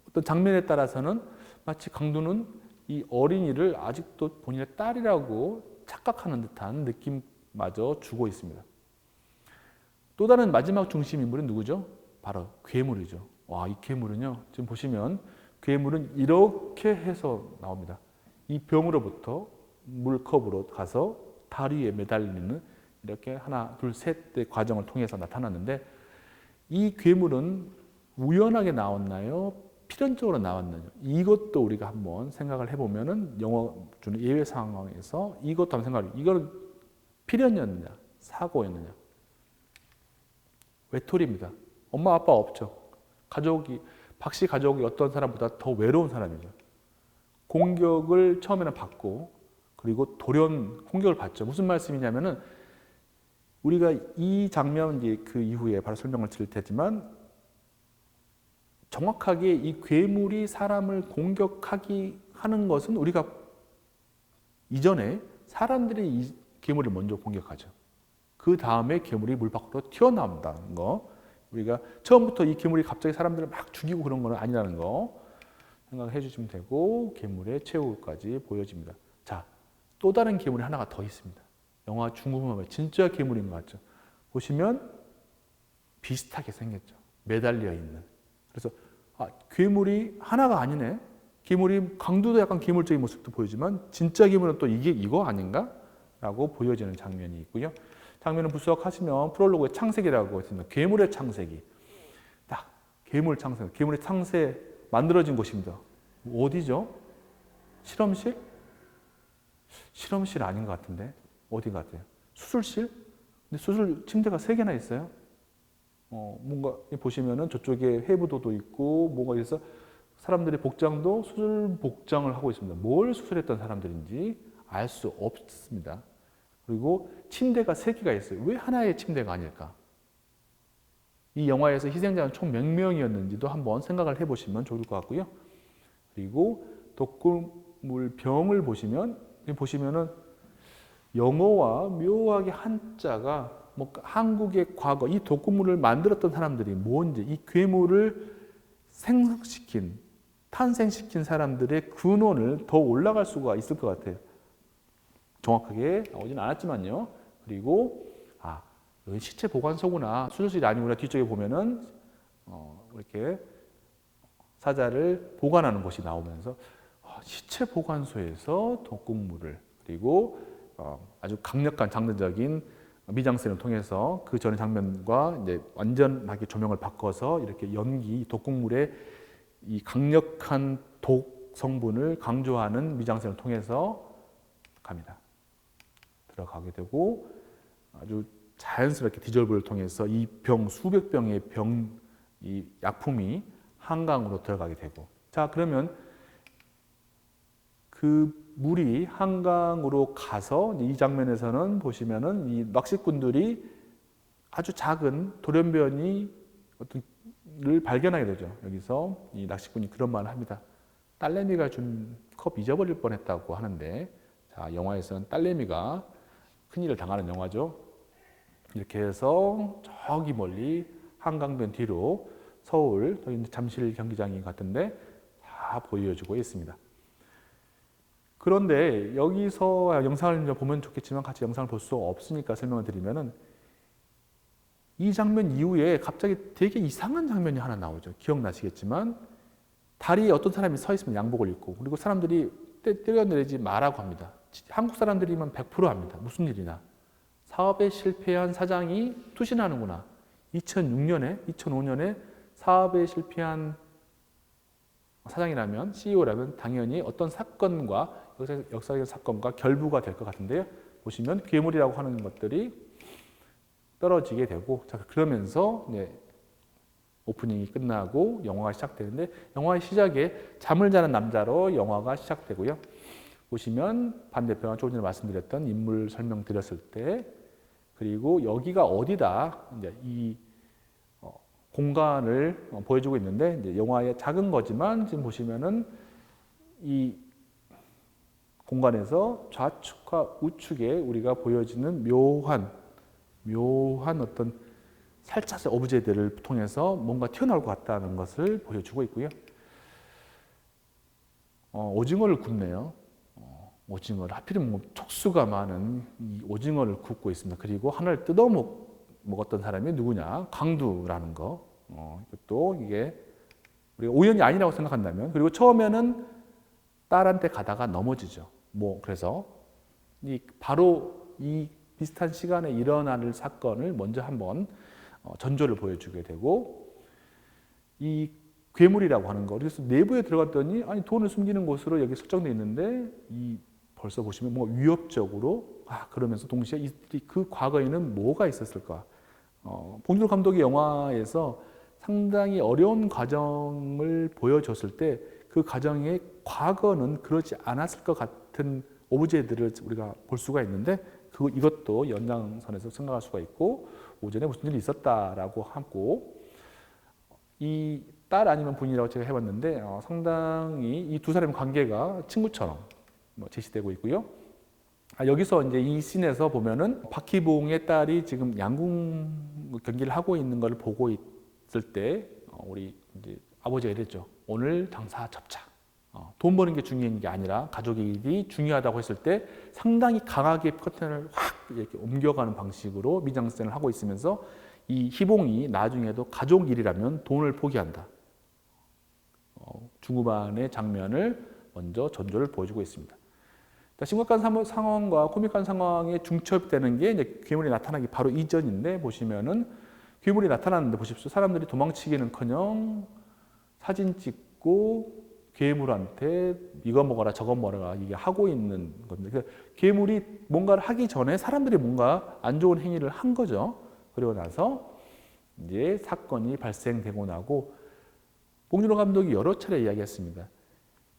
어떤 장면에 따라서는 마치 강도는 이 어린이를 아직도 본인의 딸이라고 착각하는 듯한 느낌마저 주고 있습니다. 또 다른 마지막 중심 인물은 누구죠? 바로 괴물이죠. 와, 이 괴물은요. 지금 보시면 괴물은 이렇게 해서 나옵니다. 이 병으로부터 물컵으로 가서 다리에 매달리는 이렇게 하나, 둘, 셋의 과정을 통해서 나타났는데 이 괴물은 우연하게 나왔나요? 필연적으로 나왔나요? 이것도 우리가 한번 생각을 해보면은 영화 주는 예외 상황에서 이것도 한번 생각을 이거는 필연이었느냐, 사고였느냐? 외톨이입니다. 엄마 아빠 없죠. 박씨 가족이 어떤 사람보다 더 외로운 사람이죠. 공격을 처음에는 받고 그리고 돌연 공격을 받죠. 무슨 말씀이냐면은 우리가 이 장면 이제 그 이후에 바로 설명을 드릴 테지만 정확하게 이 괴물이 사람을 공격하기 하는 것은 우리가 이전에 사람들이 이 괴물을 먼저 공격하죠. 그 다음에 괴물이 물 밖으로 튀어나온다는 거. 우리가 처음부터 이 괴물이 갑자기 사람들을 막 죽이고 그런 건 아니라는 거 생각해 주시면 되고 괴물의 최후까지 보여집니다. 자, 또 다른 괴물이 하나가 더 있습니다. 영화 중국음악에 진짜 괴물인 것 같죠. 보시면 비슷하게 생겼죠. 매달려 있는. 그래서 괴물이 하나가 아니네. 괴물이 강도도 약간 괴물적인 모습도 보이지만 진짜 괴물은 또 이거 아닌가? 라고 보여지는 장면이 있고요. 장면을 분석하시면 프롤로그에 창세기라고 있습니다. 괴물의 창세기. 딱 괴물 창세. 괴물의 창세 만들어진 곳입니다. 어디죠? 실험실? 실험실 아닌 것 같은데 어디 같아요? 수술실? 근데 수술 침대가 3개나 있어요. 뭔가 보시면은 저쪽에 해부도도 있고 뭐가 있어 사람들의 복장도 수술 복장을 하고 있습니다. 뭘 수술했던 사람들인지 알 수 없습니다. 그리고 침대가 3개가 있어요. 왜 하나의 침대가 아닐까? 이 영화에서 희생자는 총 몇 명이었는지도 한번 생각을 해보시면 좋을 것 같고요. 그리고 독극물 병을 보시면은 영어와 묘하게 한자가 한국의 과거 이 독극물을 만들었던 사람들이 뭔지 이 괴물을 탄생시킨 사람들의 근원을 더 올라갈 수가 있을 것 같아요. 정확하게 나오진 않았지만요. 그리고 여기 시체 보관소구나 수술실이 아니구나 뒤쪽에 보면은 이렇게 사자를 보관하는 곳이 나오면서 시체 보관소에서 독극물을 그리고 아주 강력한 장르적인 미장센을 통해서 그 전의 장면과 이제 완전하게 조명을 바꿔서 이렇게 독극물의 이 강력한 독 성분을 강조하는 미장센을 통해서 갑니다. 들어가게 되고 아주 자연스럽게 디졸브를 통해서 이 병, 수백 병의 이 약품이 한강으로 들어가게 되고, 자, 그러면 그 물이 한강으로 가서 이 장면에서는 보시면은 이 낚시꾼들이 아주 작은 돌연변이 를 발견하게 되죠. 여기서 이 낚시꾼이 그런 말을 합니다. 딸내미가 준 컵 잊어버릴 뻔했다고 하는데, 자, 영화에서는 딸내미가 큰일을 당하는 영화죠. 이렇게 해서 저기 멀리 한강변 뒤로 서울, 잠실 경기장이 같은데 다 보여주고 있습니다. 그런데 여기서 영상을 보면 좋겠지만 같이 영상을 볼 수 없으니까 설명을 드리면은, 이 장면 이후에 갑자기 되게 이상한 장면이 하나 나오죠. 기억나시겠지만 다리에 어떤 사람이 서 있으면 양복을 입고, 그리고 사람들이 때려내리지 마라고 합니다. 한국 사람들이면 100% 합니다. 무슨 일이나. 사업에 실패한 사장이 투신하는구나. 2006년에, 2005년에 사업에 실패한 사장이라면, CEO라면 당연히 어떤 사건과, 역사적인 사건과 결부가 될 것 같은데요. 보시면 괴물이라고 하는 것들이 떨어지게 되고, 자, 그러면서 오프닝이 끝나고 영화가 시작되는데, 영화의 시작에 잠을 자는 남자로 영화가 시작되고요. 보시면 반대편 조금 전에 말씀드렸던 인물 설명 드렸을 때, 그리고 여기가 어디다 이제 이 공간을 보여주고 있는데, 이제 영화의 작은 거지만 지금 보시면은 이 공간에서 좌측과 우측에 우리가 보여지는 묘한 어떤 살짝의 오브제들을 통해서 뭔가 튀어나올 것 같다는 것을 보여주고 있고요. 오징어를 굽네요. 오징어를, 하필이면 촉수가 많은 이 오징어를 굽고 있습니다. 그리고 하나를 뜯어 먹었던 사람이 누구냐? 강두라는 거. 또 이게 우리가 우연이 아니라고 생각한다면, 그리고 처음에는 딸한테 가다가 넘어지죠. 그래서 바로 이 비슷한 시간에 일어날 사건을 먼저 한번 전조를 보여주게 되고, 이 괴물이라고 하는 거, 그래서 내부에 들어갔더니 아니 돈을 숨기는 곳으로 여기 설정되어 있는데, 벌써 보시면 뭔가 위협적으로, 그러면서 동시에 이들이 그 과거에는 뭐가 있었을까? 봉준호 감독의 영화에서 상당히 어려운 과정을 보여줬을 때 그 과정의 과거는 그러지 않았을 것 같은 오브제들을 우리가 볼 수가 있는데, 이것도 연장선에서 생각할 수가 있고, 오전에 무슨 일이 있었다라고 하고, 이 딸 아니면 부인이라고 제가 해봤는데, 상당히 이 두 사람의 관계가 친구처럼 제시되고 있고요. 여기서 이제 이 씬에서 보면은 박희봉의 딸이 지금 양궁 경기를 하고 있는 걸 보고 있을 때, 우리 이제 아버지가 이랬죠. 오늘 당사 접착. 돈 버는 게 중요한 게 아니라 가족의 일이 중요하다고 했을 때 상당히 강하게 커튼을 확 이렇게 옮겨가는 방식으로 미장센을 하고 있으면서, 이 희봉이 나중에도 가족 일이라면 돈을 포기한다. 중후반의 장면을 먼저 전조를 보여주고 있습니다. 심각한 상황과 코믹한 상황에 중첩되는 게 이제 괴물이 나타나기 바로 이전인데, 보시면은 괴물이 나타났는데 보십시오. 사람들이 도망치기는커녕 사진 찍고 괴물한테 이거 먹어라 저거 먹어라 이게 하고 있는 겁니다. 그러니까 괴물이 뭔가를 하기 전에 사람들이 뭔가 안 좋은 행위를 한 거죠. 그리고 나서 이제 사건이 발생되고 나고, 봉준호 감독이 여러 차례 이야기했습니다.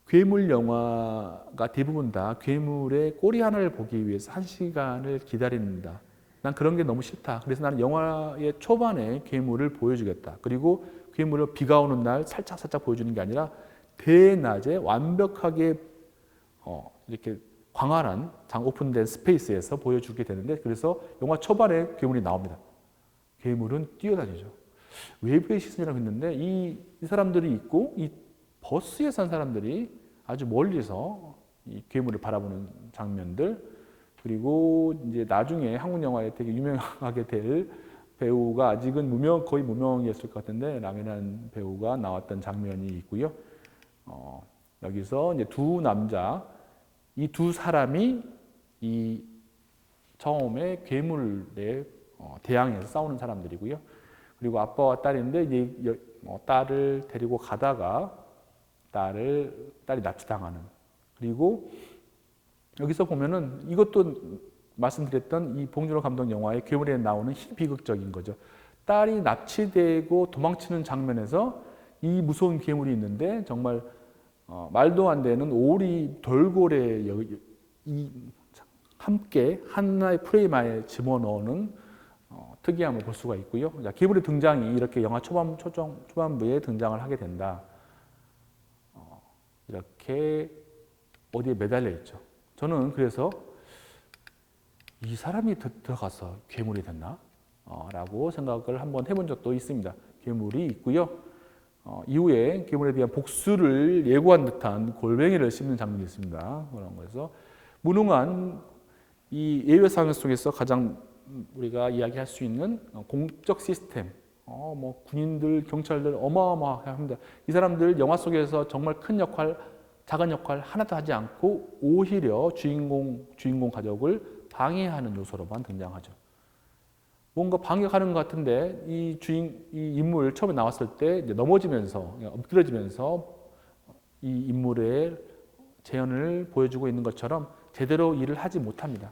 괴물 영화가 대부분 다 괴물의 꼬리 하나를 보기 위해서 1시간을 기다린다. 난 그런 게 너무 싫다. 그래서 나는 영화의 초반에 괴물을 보여주겠다. 그리고 괴물을 비가 오는 날 살짝 보여주는 게 아니라 대낮에 완벽하게 이렇게 광활한 오픈된 스페이스에서 보여주게 되는데, 그래서 영화 초반에 괴물이 나옵니다. 괴물은 뛰어다니죠. 외부의 시선이라고 했는데, 이 사람들이 있고 이 버스에 산 사람들이 아주 멀리서 이 괴물을 바라보는 장면들, 그리고 이제 나중에 한국 영화에 되게 유명하게 될 배우가, 아직은 거의 무명이었을 것 같은데 라미란 배우가 나왔던 장면이 있고요. 여기서 이제 두 남자, 이 두 사람이 이 처음에 괴물에 대항해서 싸우는 사람들이고요. 그리고 아빠와 딸인데, 이제 딸을 데리고 가다가 딸이 납치당하는. 그리고 여기서 보면은 이것도 말씀드렸던 이 봉준호 감독 영화의 괴물에 나오는 비극적인 거죠. 딸이 납치되고 도망치는 장면에서 이 무서운 괴물이 있는데 정말 말도 안 되는 오리, 돌고래 함께 하나의 프레임 안에 집어넣는 특이함을 볼 수가 있고요. 괴물의 등장이 이렇게 영화 초반부에 등장을 하게 된다. 이렇게 어디에 매달려 있죠. 저는 그래서 이 사람이 들어가서 괴물이 됐나? 라고 생각을 한번 해본 적도 있습니다. 괴물이 있고요. 이후에 괴물에 대한 복수를 예고한 듯한 골뱅이를 씹는 장면이 있습니다. 그런 거에서 무능한 이 예외 상황 속에서 가장 우리가 이야기할 수 있는 공적 시스템, 뭐 군인들, 경찰들 어마어마합니다. 이 사람들 영화 속에서 정말 큰 역할, 작은 역할 하나도 하지 않고 오히려 주인공 가족을 방해하는 요소로만 등장하죠. 뭔가 반격하는 것 같은데 이 인물 처음에 나왔을 때 이제 넘어지면서 엎드려지면서 이 인물의 재현을 보여주고 있는 것처럼 제대로 일을 하지 못합니다.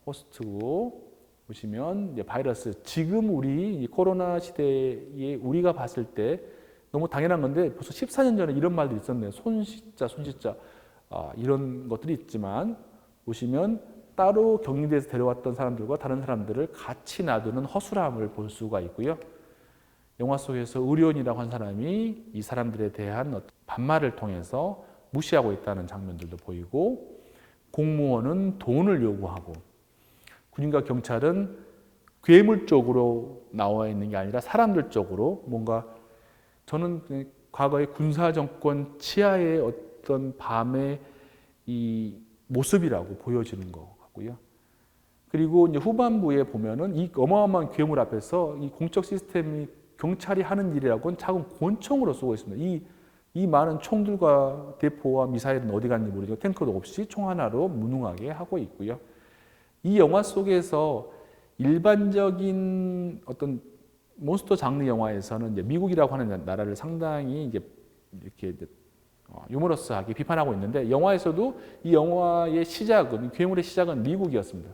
호스트고 보시면 이제 바이러스 지금 우리 코로나 시대에 우리가 봤을 때 너무 당연한 건데 벌써 14년 전에 이런 말도 있었네요. 손 씻자 이런 것들이 있지만 보시면 따로 격리돼서 데려왔던 사람들과 다른 사람들을 같이 놔두는 허술함을 볼 수가 있고요. 영화 속에서 의료원이라고 한 사람이 이 사람들에 대한 반말을 통해서 무시하고 있다는 장면들도 보이고 공무원은 돈을 요구하고 군인과 경찰은 괴물 쪽으로 나와 있는 게 아니라 사람들 쪽으로 뭔가 저는 과거의 군사정권 치하의 어떤 밤의 이 모습이라고 보여지는 것 같고요. 그리고 이제 후반부에 보면은 이 어마어마한 괴물 앞에서 이 공적 시스템이 경찰이 하는 일이라고는 작은 권총으로 쓰고 있습니다. 이 많은 총들과 대포와 미사일은 어디 갔는지 모르죠. 탱크도 없이 총 하나로 무능하게 하고 있고요. 이 영화 속에서 일반적인 어떤 몬스터 장르 영화에서는 이제 미국이라고 하는 나라를 상당히 이제 이렇게 유머러스하게 비판하고 있는데 영화에서도 이 영화의 시작은 괴물의 시작은 미국이었습니다.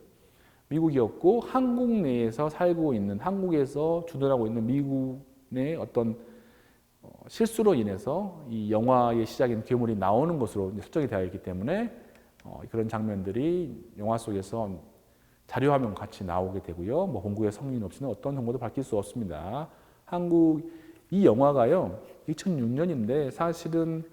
미국이었고 한국 내에서 살고 있는 한국에서 주둔하고 있는 미국의 어떤 실수로 인해서 이 영화의 시작인 괴물이 나오는 것으로 설정이 되어 있기 때문에 그런 장면들이 영화 속에서 자료화면 같이 나오게 되고요. 뭐 본국의 성인 없이는 어떤 정보도 밝힐 수 없습니다. 이 영화가요 2006년인데 사실은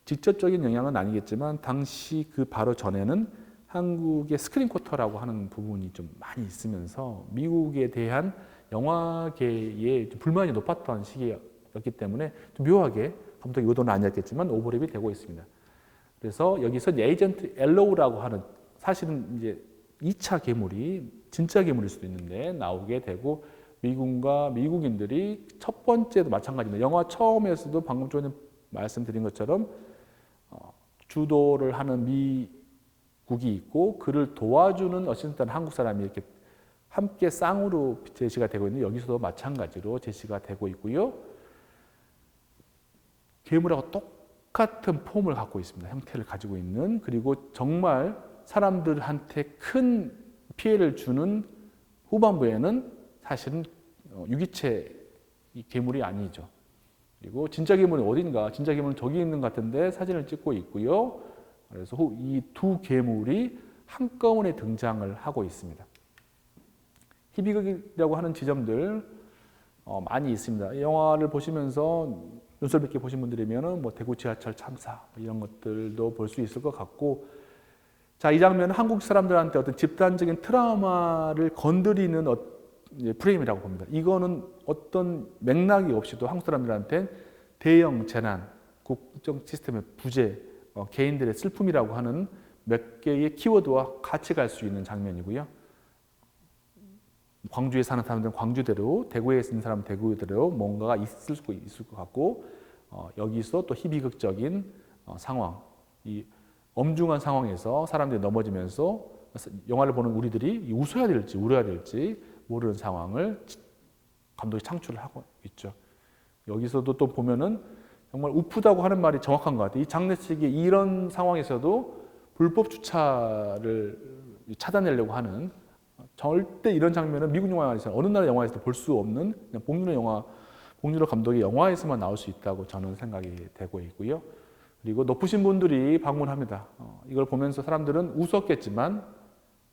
직접적인 영향은 아니겠지만 당시 그 바로 전에는 한국의 스크린 쿼터라고 하는 부분이 좀 많이 있으면서 미국에 대한 영화계에 불만이 높았던 시기였기 때문에 좀 묘하게 감독의 의도는 아니었겠지만 오버랩이 되고 있습니다. 그래서 여기서 에이전트 엘로우라고 하는 사실은 이제 2차 괴물이 진짜 괴물일 수도 있는데 나오게 되고 미군과 미국인들이 첫 번째도 마찬가지입니다. 영화 처음에서도 방금 전에 말씀드린 것처럼 주도를 하는 미국이 있고 그를 도와주는 어시스턴트 한국 사람이 이렇게 함께 쌍으로 제시가 되고 있는데 여기서도 마찬가지로 제시가 되고 있고요. 괴물하고 똑같은 폼을 갖고 있습니다. 형태를 가지고 있는 그리고 정말 사람들한테 큰 피해를 주는 후반부에는 사실은 유기체 괴물이 아니죠. 그리고 진짜 괴물이 어딘가, 진짜 괴물은 저기 있는 것 같은데 사진을 찍고 있고요. 그래서 이 두 괴물이 한꺼번에 등장을 하고 있습니다. 희비극이라고 하는 지점들 많이 있습니다. 영화를 보시면서 눈썰밌게 보신 분들이면 뭐 대구 지하철 참사 이런 것들도 볼 수 있을 것 같고 자, 이 장면은 한국 사람들한테 어떤 집단적인 트라우마를 건드리는 프레임이라고 봅니다. 이거는 어떤 맥락이 없이도 한국 사람들한테 대형 재난, 국정 시스템의 부재, 개인들의 슬픔이라고 하는 몇 개의 키워드와 같이 갈 수 있는 장면이고요. 광주에 사는 사람들은 광주대로, 대구에 있는 사람은 대구대로 뭔가가 있을 것 같고 여기서 또 희비극적인 상황, 이 엄중한 상황에서 사람들이 넘어지면서 영화를 보는 우리들이 웃어야 될지 울어야 될지 모르는 상황을 감독이 창출을 하고 있죠. 여기서도 또 보면은 정말 우프다고 하는 말이 정확한 것 같아요. 이 장례식이 이런 상황에서도 불법 주차를 차단하려고 하는 절대 이런 장면은 미국 영화에서 어느 나라 영화에서도 볼 수 없는 그냥 봉준호 감독의 영화에서만 나올 수 있다고 저는 생각이 되고 있고요. 그리고 높으신 분들이 방문합니다. 이걸 보면서 사람들은 웃었겠지만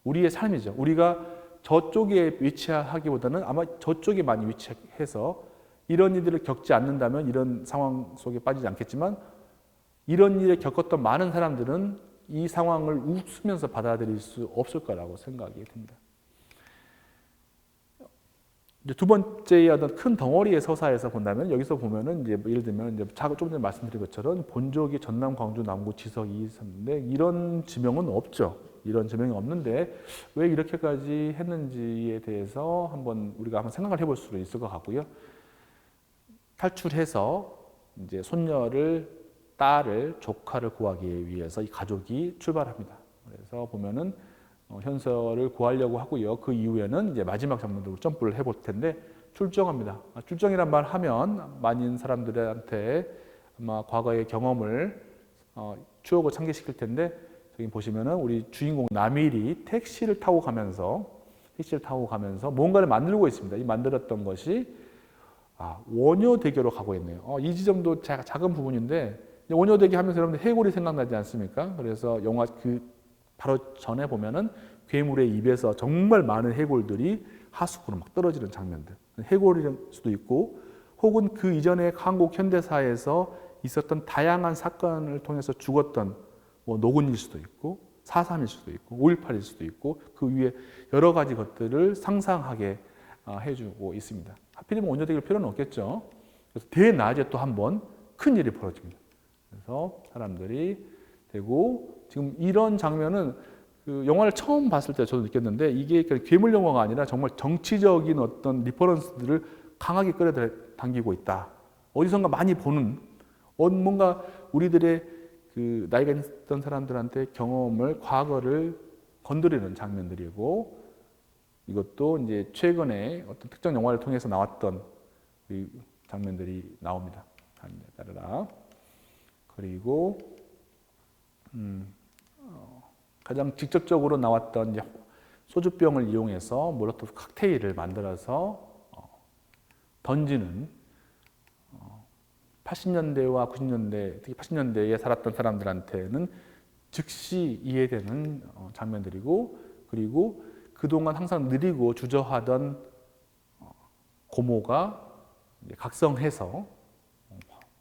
우리의 삶이죠. 우리가 저쪽에 위치하기보다는 아마 저쪽에 많이 위치해서 이런 일들을 겪지 않는다면 이런 상황 속에 빠지지 않겠지만 이런 일을 겪었던 많은 사람들은 이 상황을 웃으면서 받아들일 수 없을 거라고 생각이 듭니다. 이제 두 번째의 어떤 큰 덩어리의 서사에서 본다면 여기서 보면은 이제 예를 들면 이제 좀 전에 말씀드린 것처럼 본적이 전남, 광주, 남구, 지석이 있었는데 이런 지명은 없죠. 이런 지명이 없는데 왜 이렇게까지 했는지에 대해서 우리가 생각을 해볼 수 있을 것 같고요. 탈출해서 이제 손녀를, 딸을, 조카를 구하기 위해서 이 가족이 출발합니다. 그래서 보면은 현서를 구하려고 하고요. 그 이후에는 이제 마지막 장면으로 점프를 해볼 텐데 출정합니다. 출정이란 말 하면 많은 사람들한테 아마 과거의 경험을 추억을 상기시킬 텐데 여기 보시면은 우리 주인공 나밀이 택시를 타고 가면서 뭔가를 만들고 있습니다. 이 만들었던 것이 원효대교로 가고 있네요. 이 지점도 작은 부분인데 원효대교 하면서 여러분들 해골이 생각나지 않습니까? 그래서 영화 바로 전에 보면은 괴물의 입에서 정말 많은 해골들이 하수구로 막 떨어지는 장면들. 해골일 수도 있고 혹은 그 이전에 한국 현대사에서 있었던 다양한 사건을 통해서 죽었던 노군일 수도 있고 4.3일 수도 있고 5.18일 수도 있고 그 위에 여러 가지 것들을 상상하게 해주고 있습니다. 하필이면 원효대교일 필요는 없겠죠. 그래서 대낮에 또 한 번 큰 일이 벌어집니다. 그래서 사람들이 되고 지금 이런 장면은 그 영화를 처음 봤을 때 저도 느꼈는데 이게 괴물 영화가 아니라 정말 정치적인 어떤 리퍼런스들을 강하게 끌어당기고 있다. 어디선가 많이 보는 뭔가 우리들의 그 나이가 있던 사람들한테 경험을 과거를 건드리는 장면들이고 이것도 이제 최근에 어떤 특정 영화를 통해서 나왔던 그 장면들이 나옵니다. 따르라. 그리고 가장 직접적으로 나왔던 이제 소주병을 이용해서 몰로토프 칵테일을 만들어서 던지는 80년대와 90년대, 특히 80년대에 살았던 사람들한테는 즉시 이해되는 장면들이고 그리고 그동안 항상 느리고 주저하던 고모가 각성해서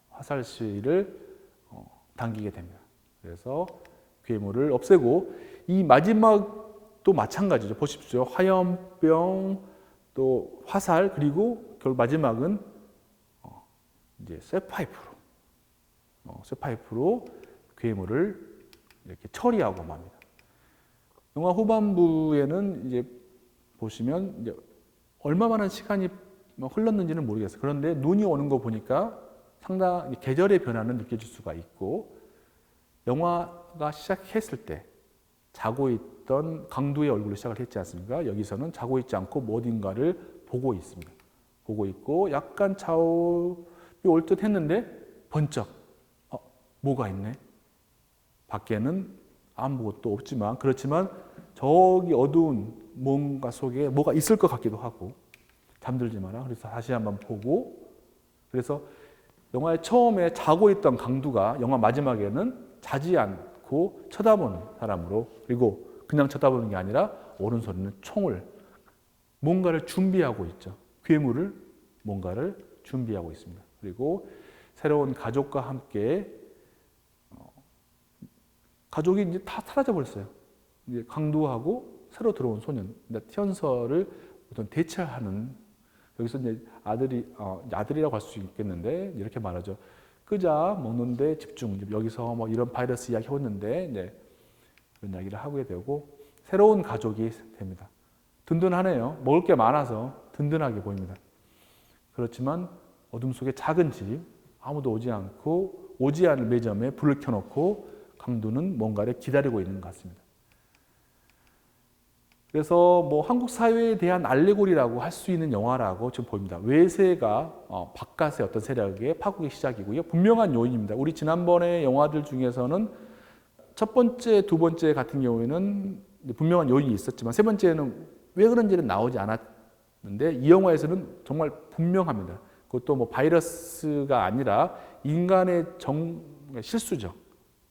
화살 시위를 당기게 됩니다. 그래서 괴물을 없애고 이 마지막도 마찬가지죠. 보십시오. 화염병 또 화살 그리고 결국 마지막은 이제 쇠파이프로 괴물을 이렇게 처리하고 맙니다. 영화 후반부에는 이제 보시면 이제 얼마만한 시간이 흘렀는지는 모르겠어요. 그런데 눈이 오는 거 보니까 상당히 계절의 변화는 느껴질 수가 있고 영화가 시작했을 때 자고 있던 강두의 얼굴로 시작을 했지 않습니까? 여기서는 자고 있지 않고 어딘가를 보고 있습니다. 보고 있고 약간 좌우이 올 듯 했는데 번쩍 뭐가 있네? 밖에는 아무것도 없지만 그렇지만 저기 어두운 뭔가 속에 뭐가 있을 것 같기도 하고 잠들지 마라. 그래서 다시 한번 보고 그래서 영화의 처음에 자고 있던 강두가 영화 마지막에는 자지 않고 쳐다보는 사람으로 그리고 그냥 쳐다보는 게 아니라 오른손에는 총을 뭔가를 준비하고 있죠. 괴물을 뭔가를 준비하고 있습니다. 그리고 새로운 가족과 함께 가족이 이제 다 사라져 버렸어요. 이제 강두하고 새로 들어온 소년, 현서를 어떤 대체하는 여기서 이제 아들이라고 할 수 있겠는데 이렇게 말하죠. 끄자 먹는데 집중. 여기서 뭐 이런 바이러스 이야기 했는데 이제 그런 이야기를 하게 되고 새로운 가족이 됩니다. 든든하네요. 먹을 게 많아서 든든하게 보입니다. 그렇지만 어둠 속에 작은 집, 아무도 오지 않고 오지 않을 매점에 불을 켜놓고 강두는 뭔가를 기다리고 있는 것 같습니다. 그래서 뭐 한국 사회에 대한 알레고리라고 할 수 있는 영화라고 지금 보입니다. 외세가 바깥의 어떤 세력의 파국의 시작이고요. 분명한 요인입니다. 우리 지난번에 영화들 중에서는 첫 번째, 두 번째 같은 경우에는 분명한 요인이 있었지만 세 번째는 왜 그런지는 나오지 않았는데 이 영화에서는 정말 분명합니다. 그것도 뭐 바이러스가 아니라 인간의 실수죠.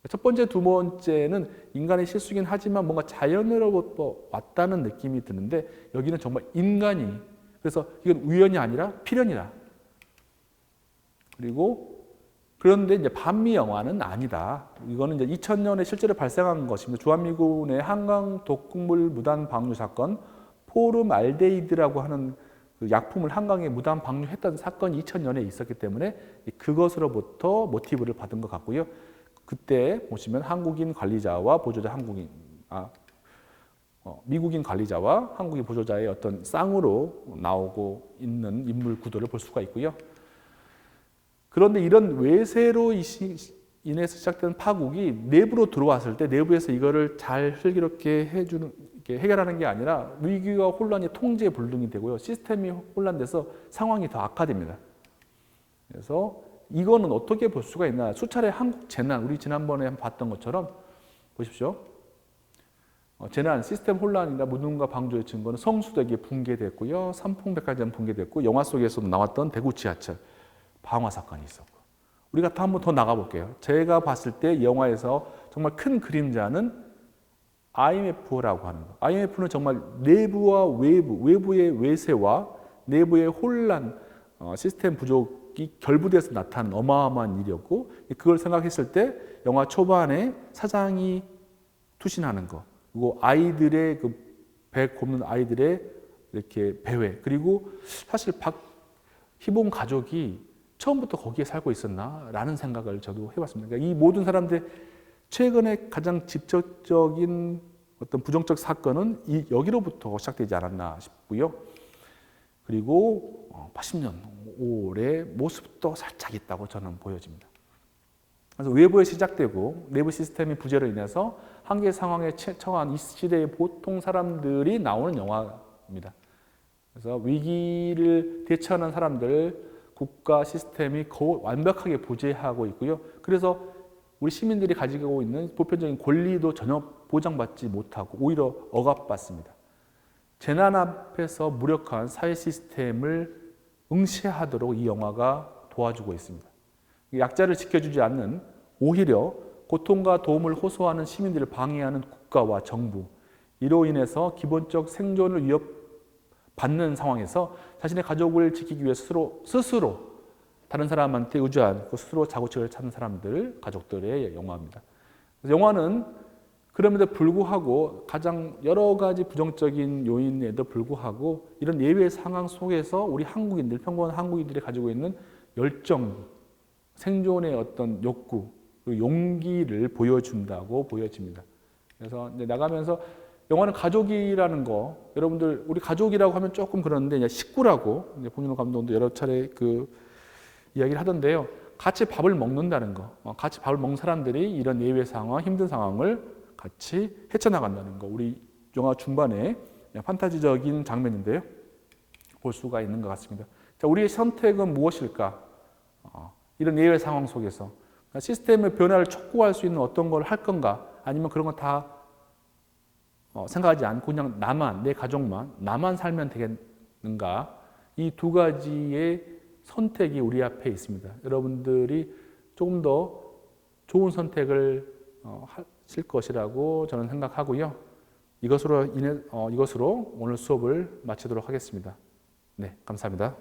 첫 번째, 두 번째는 인간의 실수긴 하지만 뭔가 자연으로부터 왔다는 느낌이 드는데 여기는 정말 인간이, 그래서 이건 우연이 아니라 필연이다. 그리고 그런데 이제 반미 영화는 아니다. 이거는 이제 2000년에 실제로 발생한 것입니다. 주한미군의 한강 독극물 무단 방류 사건, 포름알데히드라고 하는 그 약품을 한강에 무단 방류했던 사건이 2000년에 있었기 때문에 그것으로부터 모티브를 받은 것 같고요. 그때 보시면 한국인 관리자와 보조자 미국인 관리자와 한국인 보조자의 어떤 쌍으로 나오고 있는 인물 구도를 볼 수가 있고요. 그런데 이런 외세로 인해서 시작된 파국이 내부로 들어왔을 때 내부에서 이거를 잘 슬기롭게 해결하는 게 아니라 위기와 혼란이 통제 불능이 되고요. 시스템이 혼란돼서 상황이 더 악화됩니다. 그래서 이거는 어떻게 볼 수가 있나? 수차례 한국 재난, 우리 지난번에 봤던 것처럼 보십시오. 재난, 시스템 혼란이나 무능과 방조의 증거는 성수대교 붕괴됐고요. 삼풍백화점 붕괴됐고 영화 속에서도 나왔던 대구 지하철 방화 사건이 있었고 우리가 또 한번 더 나가볼게요. 제가 봤을 때 이 영화에서 정말 큰 그림자는 IMF라고 하는 거. IMF는 정말 내부와 외부의 외세와 내부의 혼란, 시스템 부족이 결부돼서 나타난 어마어마한 일이었고 그걸 생각했을 때 영화 초반에 사장이 투신하는 거 그리고 아이들의 배 곱는 아이들의 이렇게 배회 그리고 사실 희봉 가족이 처음부터 거기에 살고 있었나라는 생각을 저도 해봤습니다. 그러니까 이 모든 사람들 최근에 가장 직접적인 어떤 부정적 사건은 여기로부터 시작되지 않았나 싶고요. 그리고 80년 올해 모습도 살짝 있다고 저는 보여집니다. 그래서 외부에 시작되고 내부 시스템의 부재로 인해서 한계 상황에 처한 이 시대의 보통 사람들이 나오는 영화입니다. 그래서 위기를 대처하는 사람들 국가 시스템이 완벽하게 부재하고 있고요. 그래서 우리 시민들이 가지고 있는 보편적인 권리도 전혀 보장받지 못하고 오히려 억압받습니다. 재난 앞에서 무력한 사회 시스템을 응시하도록 이 영화가 도와주고 있습니다. 약자를 지켜주지 않는 오히려 고통과 도움을 호소하는 시민들을 방해하는 국가와 정부 이로 인해서 기본적 생존을 위협받는 상황에서 자신의 가족을 지키기 위해 스스로 다른 사람한테 의지 않고 스스로 자구책을 찾는 사람들, 가족들의 영화입니다. 영화는 그럼에도 불구하고 가장 여러 가지 부정적인 요인에도 불구하고 이런 예외의 상황 속에서 우리 한국인들, 평범한 한국인들이 가지고 있는 열정, 생존의 어떤 욕구, 그리고 용기를 보여준다고 보여집니다. 그래서 이제 나가면서 영화는 가족이라는 거, 여러분들 우리 가족이라고 하면 조금 그런데 이제 식구라고 이제 봉준호 감독도 여러 차례 그 이야기를 하던데요. 같이 밥을 먹는다는 거, 같이 밥을 먹는 사람들이 이런 예외 상황, 힘든 상황을 같이 헤쳐나간다는 거. 우리 영화 중반에 판타지적인 장면인데요. 볼 수가 있는 것 같습니다. 자, 우리의 선택은 무엇일까? 이런 예외 상황 속에서 시스템의 변화를 촉구할 수 있는 어떤 걸 할 건가? 아니면 그런 거 다 생각하지 않고 그냥 나만, 내 가족만, 나만 살면 되겠는가? 이 두 가지의 선택이 우리 앞에 있습니다. 여러분들이 조금 더 좋은 선택을 하실 것이라고 저는 생각하고요. 이것으로 오늘 수업을 마치도록 하겠습니다. 네, 감사합니다.